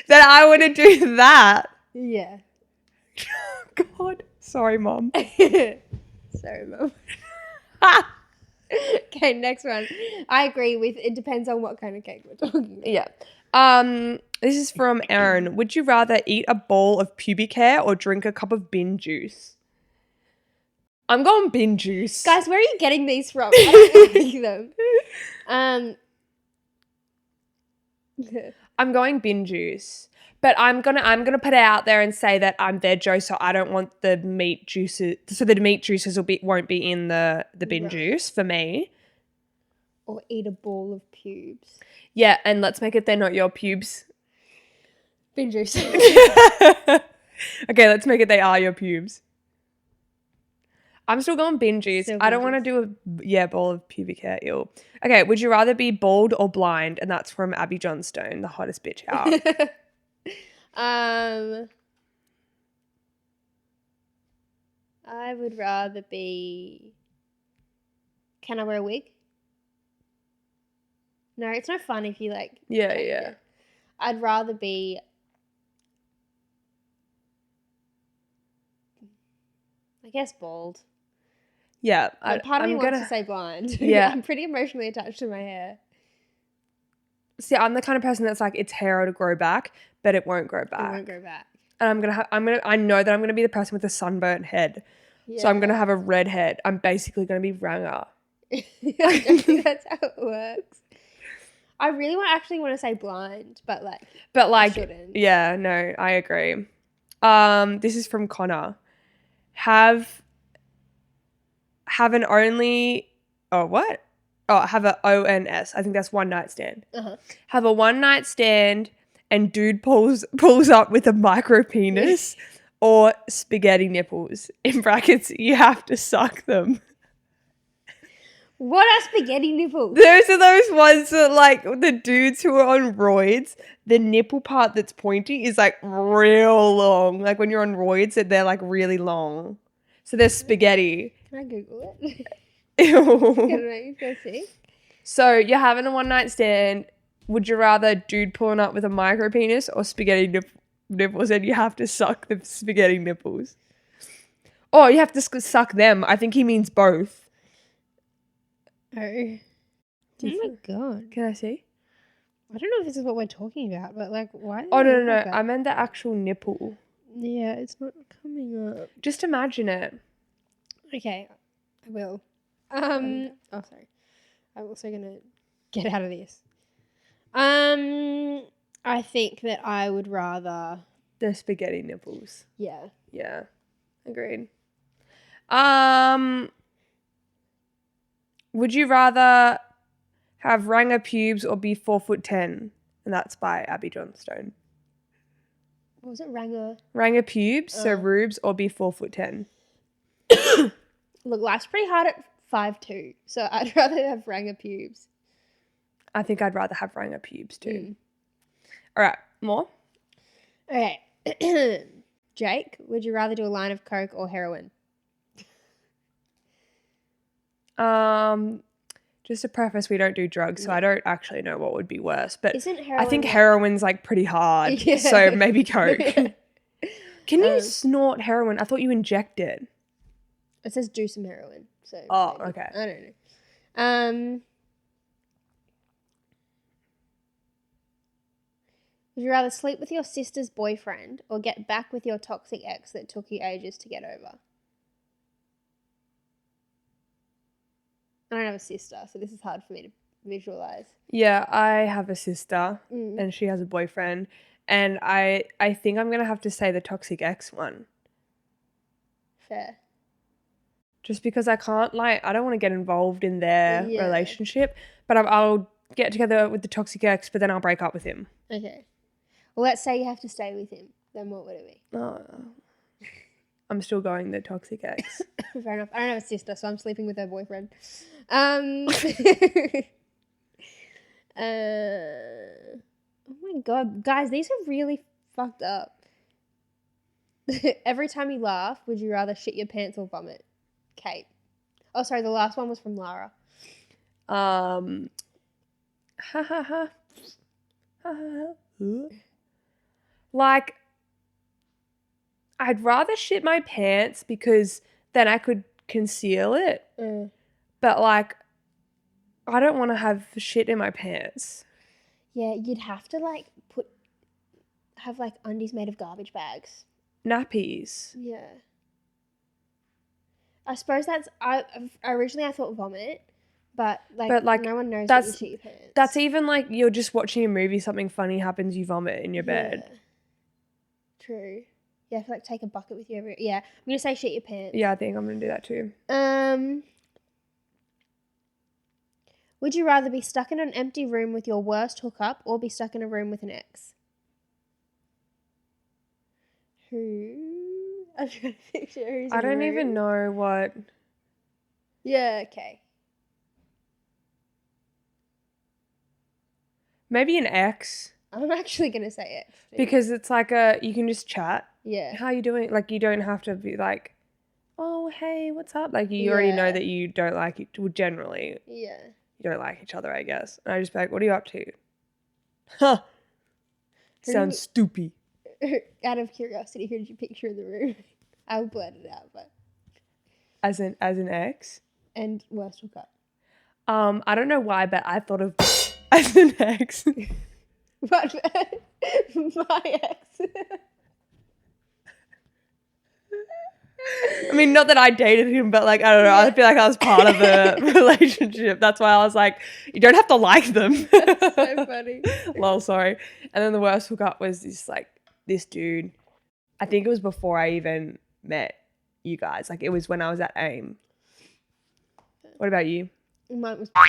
then I want to do that. Yeah. God. Sorry, Mom. Sorry, Mum. Okay, next one. I agree with it depends on what kind of cake we're talking about. Yeah. This is from Aaron. Would you rather eat a bowl of pubic hair or drink a cup of bin juice? I'm going bin juice. Guys, where are you getting these from? I don't like them. I'm going bin juice. But I'm gonna put it out there and say that I'm veggie, so I don't want the meat juices. So the meat juices won't be in the bin juice for me. Or eat a bowl of pubes. Yeah, and let's make it they're not your pubes. Bin juice. Okay, let's make it they are your pubes. I'm still going bin juice. I don't want to do a bowl of pubic hair. Ew. Okay, would you rather be bald or blind? And that's from Abby Johnstone, the hottest bitch out. I would rather be... Can I wear a wig? No, it's no fun if you Yeah. I'd rather be... I guess bald. Yeah. But part of me wants to say blind. Yeah. I'm pretty emotionally attached to my hair. See, I'm the kind of person that's it's hair to grow back, but it won't grow back. It won't grow back. And I know that I'm gonna be the person with a sunburnt head. Yeah. So I'm gonna have a red head. I'm basically gonna be Ranger. I don't think that's how it works. I really actually want to say blind, but I shouldn't. Yeah, no, I agree. This is from Connor. Have an only... Oh, what? Oh, have a ONS. I think that's one night stand. Uh-huh. Have a one night stand and dude pulls up with a micro penis or spaghetti nipples. In brackets, you have to suck them. What are spaghetti nipples? Those are those ones that the dudes who are on roids, the nipple part that's pointy is real long. When you're on roids, they're really long. So they're spaghetti. Can I Google it? Ew. Can I make you feel sick? So you're having a one night stand. Would you rather dude pulling up with a micro penis or spaghetti nipples and you have to suck the spaghetti nipples? Oh, you have to suck them. I think he means both. Oh. Oh my god. Can I see? I don't know if this is what we're talking about, but like, why? Oh, no. I meant the actual nipple. Yeah, it's not coming up. Just imagine it. Okay, I will. Oh, sorry. I'm also gonna get out of this. I think that I would rather. The spaghetti nipples. Yeah. Yeah. Agreed. Would you rather have Ranger pubes or be 4'10"? And that's by Abby Johnstone. What was it? Ranger? Ranger pubes, so rubes, or be 4'10". Look, life's pretty hard at 5'2", so I'd rather have Ranger pubes. I think I'd rather have Ranger pubes too. All right, more? Okay. Jake, would you rather do a line of coke or heroin? Just to preface, we don't do drugs, so I don't actually know what would be worse. But Isn't heroin I think heroin's like pretty hard, so maybe coke. Can you snort heroin? I thought you inject it. It says do some heroin. So okay. I don't know. Would you rather sleep with your sister's boyfriend or get back with your toxic ex that took you ages to get over? I don't have a sister, so this is hard for me to visualize. Yeah, I have a sister and she has a boyfriend, and I think I'm going to have to say the toxic ex one. Fair. Just because I can't, I don't want to get involved in their relationship, but I'll get together with the toxic ex, but then I'll break up with him. Okay. Well, let's say you have to stay with him. Then what would it be? Oh, I'm still going the toxic ex. Fair enough. I don't have a sister, so I'm sleeping with her boyfriend. Oh my god, guys, these are really fucked up. Every time you laugh, would you rather shit your pants or vomit? Kate. Oh, sorry, the last one was from Lara. Ha ha ha. Like, I'd rather shit my pants because then I could conceal it. But I don't want to have shit in my pants. Yeah, you'd have to have undies made of garbage bags. Nappies. Yeah. I suppose originally I thought vomit, but no one knows that you shit your pants. That's even you're just watching a movie, something funny happens, you vomit in your bed. Yeah. True. You have to take a bucket with you I'm gonna say shit your pants. Yeah, I think I'm gonna do that too. Would you rather be stuck in an empty room with your worst hookup or be stuck in a room with an ex? I'm trying to picture who's I don't even know what. Yeah, okay. Maybe an ex. I'm actually gonna say ex. Because it's you can just chat. Yeah. How you doing? You don't have to be oh, hey, what's up? You already know that you don't like it. Well, generally. Yeah. You don't like each other, I guess. And I just be what are you up to? Huh. Sounds stupid. Out of curiosity, who did you picture in the room? I'll blurt it out, but. As an ex? And worst hookup. I don't know why, but I thought of as an ex. But my ex. I mean, not that I dated him, but I don't know. I feel I was part of the relationship. That's why I was you don't have to like them. That's so funny. Lol, sorry. And then the worst hookup was this dude. I think it was before I even met you guys. It was when I was at AIM. What about you? Mine was. I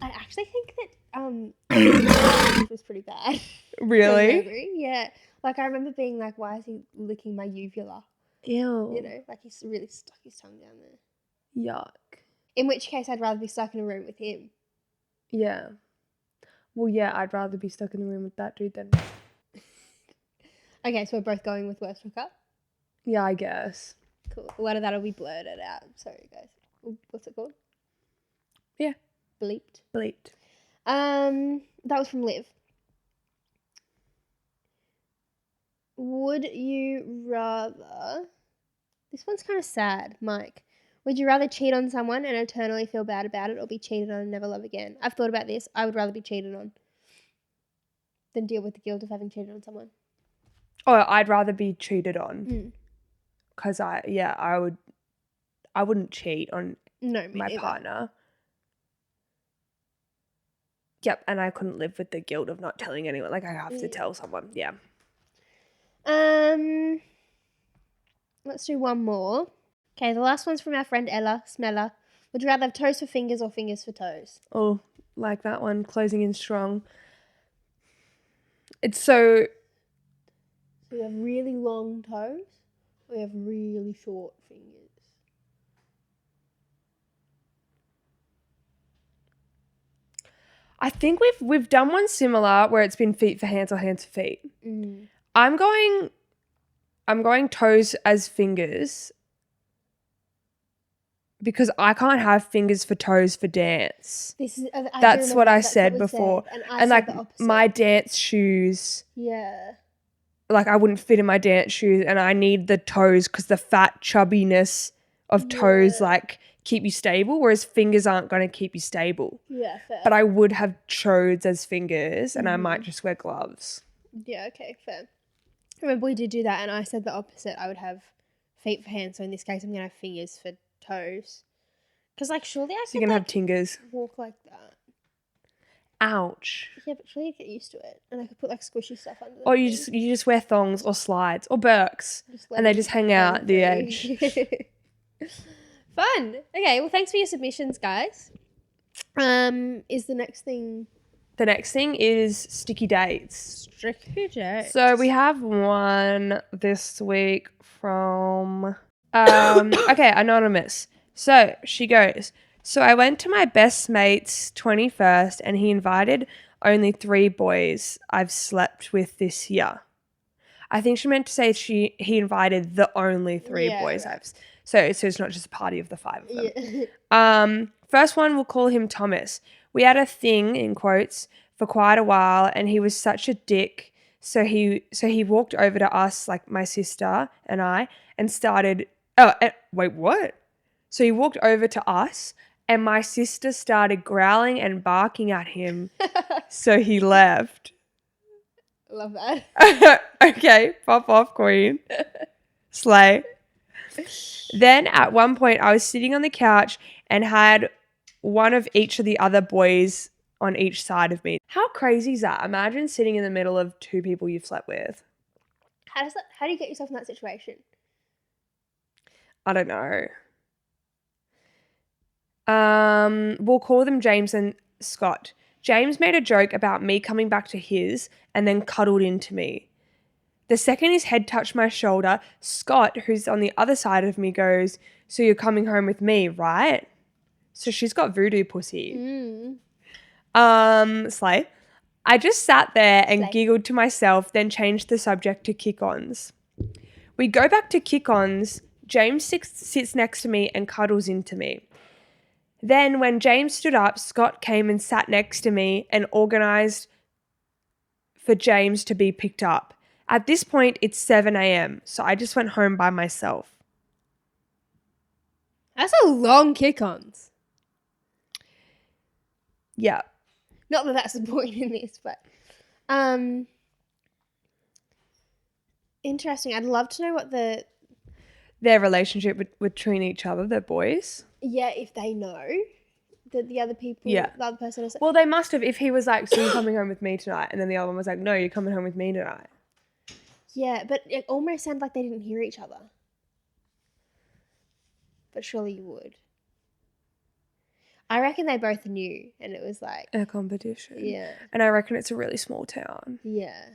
actually think that was pretty bad. Really? Yeah. I remember being why is he licking my uvula? Ew. You know, he's really stuck his tongue down there. Yuck. In which case, I'd rather be stuck in a room with him. Yeah. Well, yeah, I'd rather be stuck in the room with that dude then. Okay, so we're both going with worst hookup? Yeah, I guess. Cool. A lot of that'll be blurted out. Sorry, guys. What's it called? Yeah. Bleeped. Bleeped. That was from Liv. Would you rather This one's kind of sad, Mike. Would you rather cheat on someone and eternally feel bad about it or be cheated on and never love again? I've thought about this. I would rather be cheated on than deal with the guilt of having cheated on someone. Oh, I'd rather be cheated on. Because I wouldn't cheat on my partner. Yep, and I couldn't live with the guilt of not telling anyone. Like, I have to tell someone. Yeah. Let's do one more. Okay, the last one's from our friend Ella Smeller. Would you rather have toes for fingers or fingers for toes? Oh, like that one, closing in strong. It's so... We have really long toes. We have really short fingers. I think we've done one similar where it's been feet for hands or hands for feet. I'm going toes as fingers because I can't have fingers for toes for dance. That's what I said before. And like my dance shoes. Yeah. Like I wouldn't fit in my dance shoes and I need the toes because the fat chubbiness of toes like keep you stable, whereas fingers aren't going to keep you stable. Yeah, fair. But I would have toes as fingers and I might just wear gloves. Yeah, okay, fair. Remember we did do that and I said the opposite. I would have feet for hands, so in this case I'm going to have fingers for toes. Because like surely I could you're going to have tingers. Walk like that. Ouch. Yeah, but surely you get used to it. And I could put like squishy stuff under them. Or you just wear thongs or slides or Birks and they just hang out the edge. Fun. Okay, well thanks for your submissions, guys. Is the next thing... The next thing is sticky dates. Sticky dates. So we have one this week from okay, anonymous. So she goes, so I went to my best mate's 21st and he invited only 3 boys I've slept with this year. I think she meant to say he invited the only 3 boys I've... So it's not just a party of the 5 of them. Yeah. First one, we'll call him Thomas. We had a thing, in quotes, for quite a while and he was such a dick. So he walked over to us, like my sister and I, and started... wait, what? So he walked over to us and my sister started growling and barking at him. So he left. Love that. Okay, pop off, queen. Slay. Then at one point I was sitting on the couch and had one of each of the other boys on each side of me. How crazy is that? Imagine sitting in the middle of 2 people you've slept with. How do you get yourself in that situation? I don't know. We'll call them James and Scott. James made a joke about me coming back to his and then cuddled into me. The second his head touched my shoulder, Scott, who's on the other side of me, goes, so you're coming home with me, right? So she's got voodoo pussy. Slay. I just sat there and giggled to myself, then changed the subject to kick-ons. We go back to kick-ons. James sits next to me and cuddles into me. Then when James stood up, Scott came and sat next to me and organised for James to be picked up. At this point, it's 7 a.m, so I just went home by myself. That's a long kick-ons. Yeah. Not that that's the point in this, but... Interesting. I'd love to know what their relationship between each other, their boys. Yeah, if they know that the other people, the other person is... Well, they must have, if he was like, so you're coming home with me tonight, and then the other one was like, no, you're coming home with me tonight. Yeah, but it almost sounded like they didn't hear each other. But surely you would. I reckon they both knew, and it was like... a competition. Yeah. And I reckon it's a really small town. Yeah.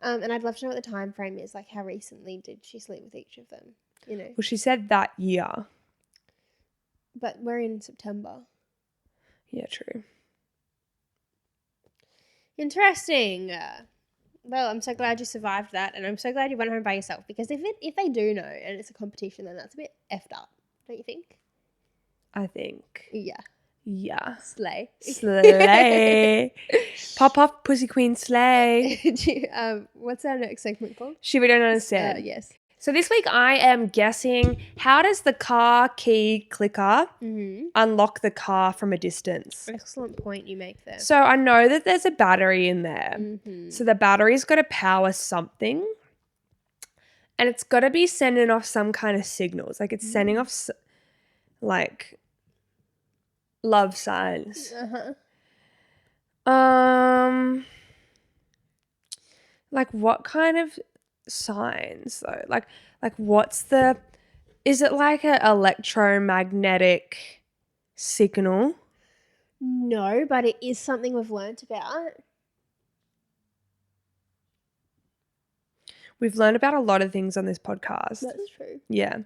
And I'd love to know what the time frame is, like how recently did she sleep with each of them, you know? Well, she said that year. But we're in September. Yeah, true. Interesting. Well, I'm so glad you survived that, and I'm so glad you went home by yourself, because if they do know and it's a competition, then that's a bit effed up, don't you think? I think. Yeah. Yeah. Slay. Slay. Pop off, pussy queen, slay. What's our next segment called? Shit we don't understand. Yes. So this week I am guessing, how does the car key clicker unlock the car from a distance? Excellent point you make there. So I know that there's a battery in there. So the battery's got to power something. And it's got to be sending off some kind of signals. Like it's sending off like love signs. Like what kind of signs though? Like what's the, is it like an electromagnetic signal? No, but it is something we've learnt about. We've learned about a lot of things on this podcast. That's true. Yeah.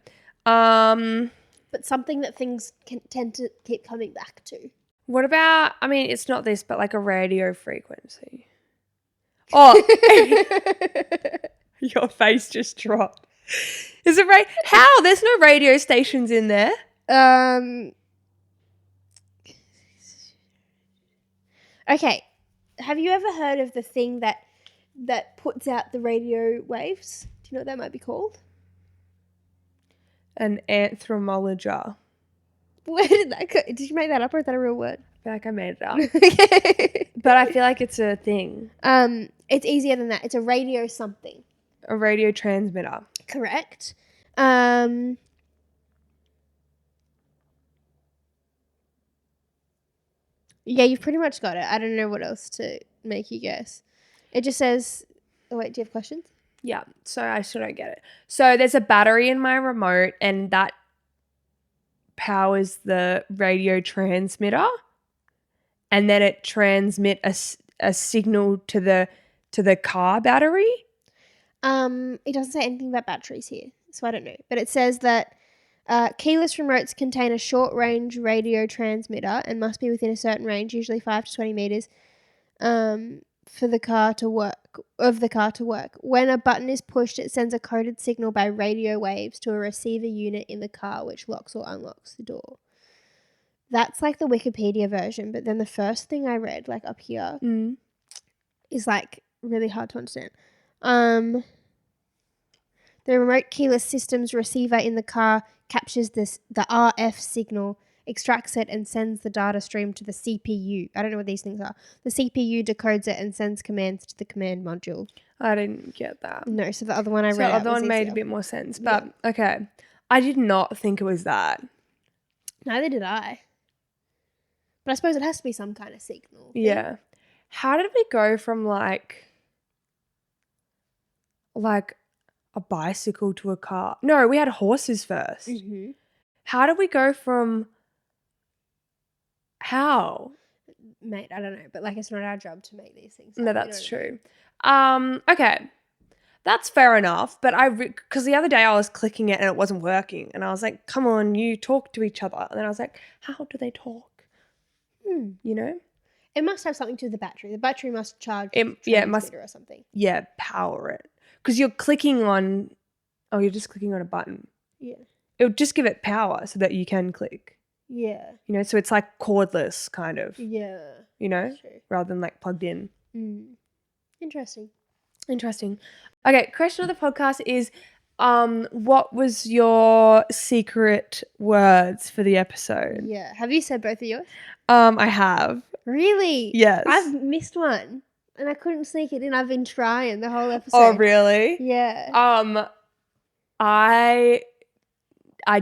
But something that things can tend to keep coming back to. What about, I mean, it's not this, but like a radio frequency. Oh, your face just dropped. Is it how? There's no radio stations in there. Okay. Have you ever heard of the thing that puts out the radio waves? Do you know what that might be called? An anthromologer. Where did that go? Did you make that up or is that a real word? I feel like I made it up. Okay. But I feel like it's a thing. It's easier than that. It's a radio something. A radio transmitter. Correct. Yeah, you've pretty much got it. I don't know what else to make you guess. It just says, oh wait, do you have questions? Yeah, so I still don't get it. So there's a battery in my remote and that powers the radio transmitter and then it transmit a signal to the car battery. It doesn't say anything about batteries here, so I don't know. But it says that keyless remotes contain a short-range radio transmitter and must be within a certain range, usually 5 to 20 meters, for the car to work. When a button is pushed, it sends a coded signal by radio waves to a receiver unit in the car, which locks or unlocks the door. That's like the Wikipedia version, but then the first thing I read, like up here, is like really hard to understand. The remote keyless system's receiver in the car captures the RF signal, extracts it, and sends the data stream to the CPU. I don't know what these things are. The CPU decodes it and sends commands to the command module. I didn't get that. No, so the other one I read. The other one made a bit more sense. But okay, I did not think it was that. Neither did I. But I suppose it has to be some kind of signal thing. Yeah. How did we go from like a bicycle to a car? No, we had horses first. Mm-hmm. How did we go from how? Mate, I don't know. But like it's not our job to make these things. No, that's true. Okay. That's fair enough. But because the other day I was clicking it and it wasn't working. And I was like, come on, you talk to each other. And then I was like, how do they talk? You know? It must have something to do with the battery. The battery must charge it must or something. Yeah, power it. Because you're clicking on, you're just clicking on a button. Yeah. It would just give it power so that you can click. Yeah. You know, so it's like cordless kind of. Yeah. You know, true. Rather than like plugged in. Interesting. Okay, question of the podcast is, what was your secret words for the episode? Yeah. Have you said both of yours? I have. Really? Yes. I've missed one and I couldn't sneak it in. I've been trying the whole episode. Oh, really? Yeah. I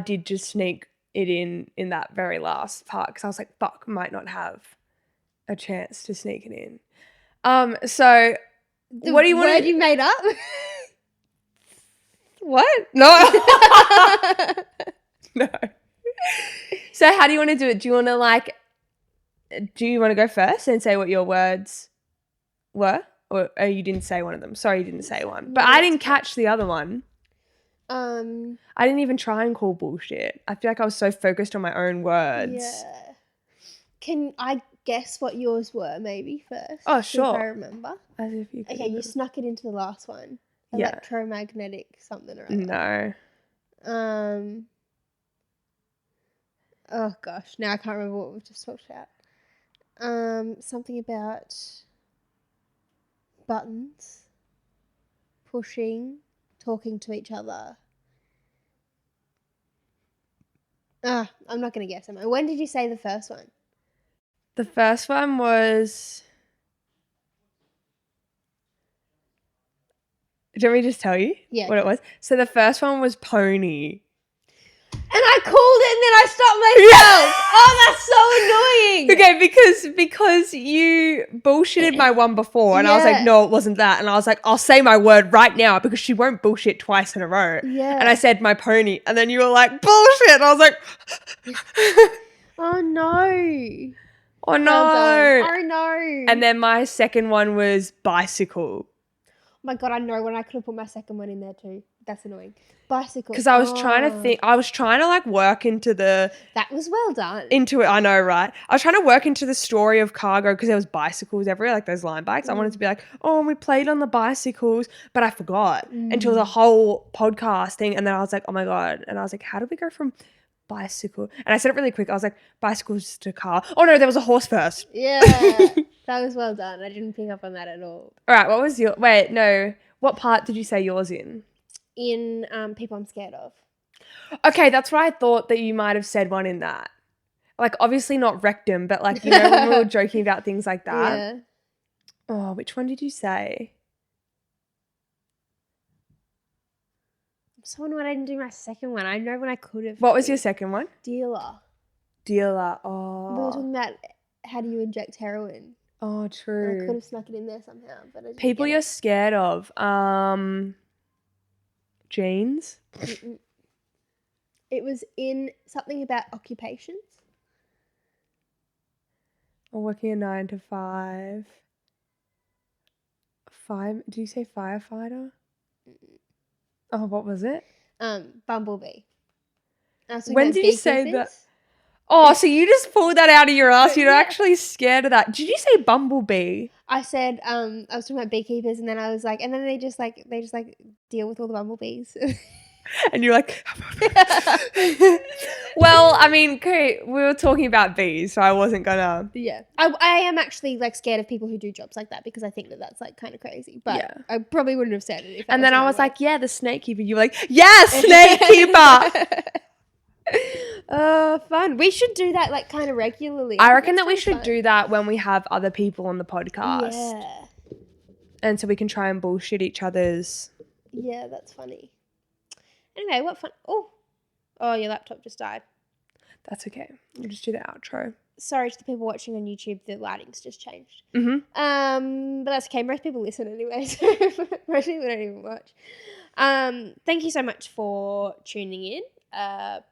did just sneak it in that very last part because I was like, fuck, might not have a chance to sneak it in. So what do you want to... word you made up? What? No. No. So how do you want to do it? Do you want to go first and say what your words were? Or you didn't say one of them? Sorry, you didn't say one. But I didn't catch the other one. I didn't even try and call bullshit. I feel like I was so focused on my own words. Yeah. Can I guess what yours were maybe first? Oh, sure. If I remember. As if you could. Okay, you snuck it into the last one. Yeah. Electromagnetic something or other. No. Oh gosh, now I can't remember what we've just talked about. Something about buttons, pushing, talking to each other. I'm not going to guess. When did you say the first one? The first one was... Do you want me to just tell you what it was? So the first one was pony. And I called it and then I stopped myself. Oh, that's so annoying. Okay, because you bullshitted my one before and I was like, no, it wasn't that. And I was like, I'll say my word right now because she won't bullshit twice in a row. Yeah. And I said my pony. And then you were like, bullshit. And I was like... Oh, no. Oh, no. Oh, no. And then my second one was bicycle. Oh my God, I know when I could have put my second one in there too. That's annoying. Bicycle. Because I was trying to think, I was trying to like work into the... That was well done. Into it, I know, right? I was trying to work into the story of cargo because there was bicycles everywhere, like those line bikes. I wanted to be like, oh, we played on the bicycles, but I forgot until the whole podcast thing. And then I was like, oh my God. And I was like, how did we go from bicycle? And I said it really quick. I was like, bicycles to car. Oh no, there was a horse first. Yeah. That was well done. I didn't pick up on that at all. All right, what was your... Wait, no. What part did you say yours in? In people I'm scared of. Okay, that's what I thought that you might have said one in that. Like, obviously not rectum, but like, you know, when we were joking about things like that. Yeah. Oh, which one did you say? So when I didn't do my second one, I know when I could have. What was your second one? Dealer. Dealer. We were Oh. talking about how do you inject heroin. Oh, And I true. could have snuck it in there somehow, but I didn't People get you're it. scared of. Jeans. Mm-mm. It was in something about occupations. Or working a 9 to 5. Did you say firefighter? Oh, what was it? Bumblebee. I was talking When about did you say that? beekeepers. Oh, so you just pulled that out of your ass. You're actually scared of that. Did you say bumblebee? I said I was talking about beekeepers, and then I was like, and then they just deal with all the bumblebees. And you're like, well, I mean, okay, we were talking about bees, so I wasn't gonna. Yeah, I am actually like scared of people who do jobs like that because I think that that's like kind of crazy. But Yeah. I probably wouldn't have said it. If that And then the I right was way. like, yeah, the snake keeper. You were like, yes, snake keeper. Fun. We should do that like kind of regularly. I think reckon that's that we kinda should fun. do that when we have other people on the podcast. Yeah. And so we can try and bullshit each other's. Yeah, that's funny. Anyway, what fun. Oh, your laptop just died. That's okay. We'll just do the outro. Sorry to the people watching on YouTube, the lighting's just changed. Mm-hmm. But that's okay. Most people listen anyway, so most people don't even watch. Thank you so much for tuning in.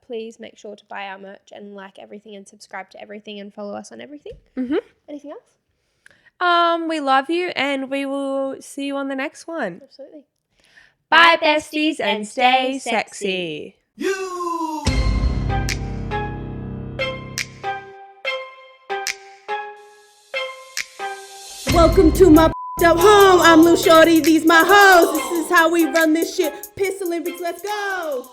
Please make sure to buy our merch and like everything and subscribe to everything and follow us on everything. Mm-hmm. Anything else? We love you and we will see you on the next one. Absolutely. Bye, besties, and stay sexy. Welcome to my up home. I'm Lou Shorty, these my hoes. This is how we run this shit. Piss Olympics, let's go.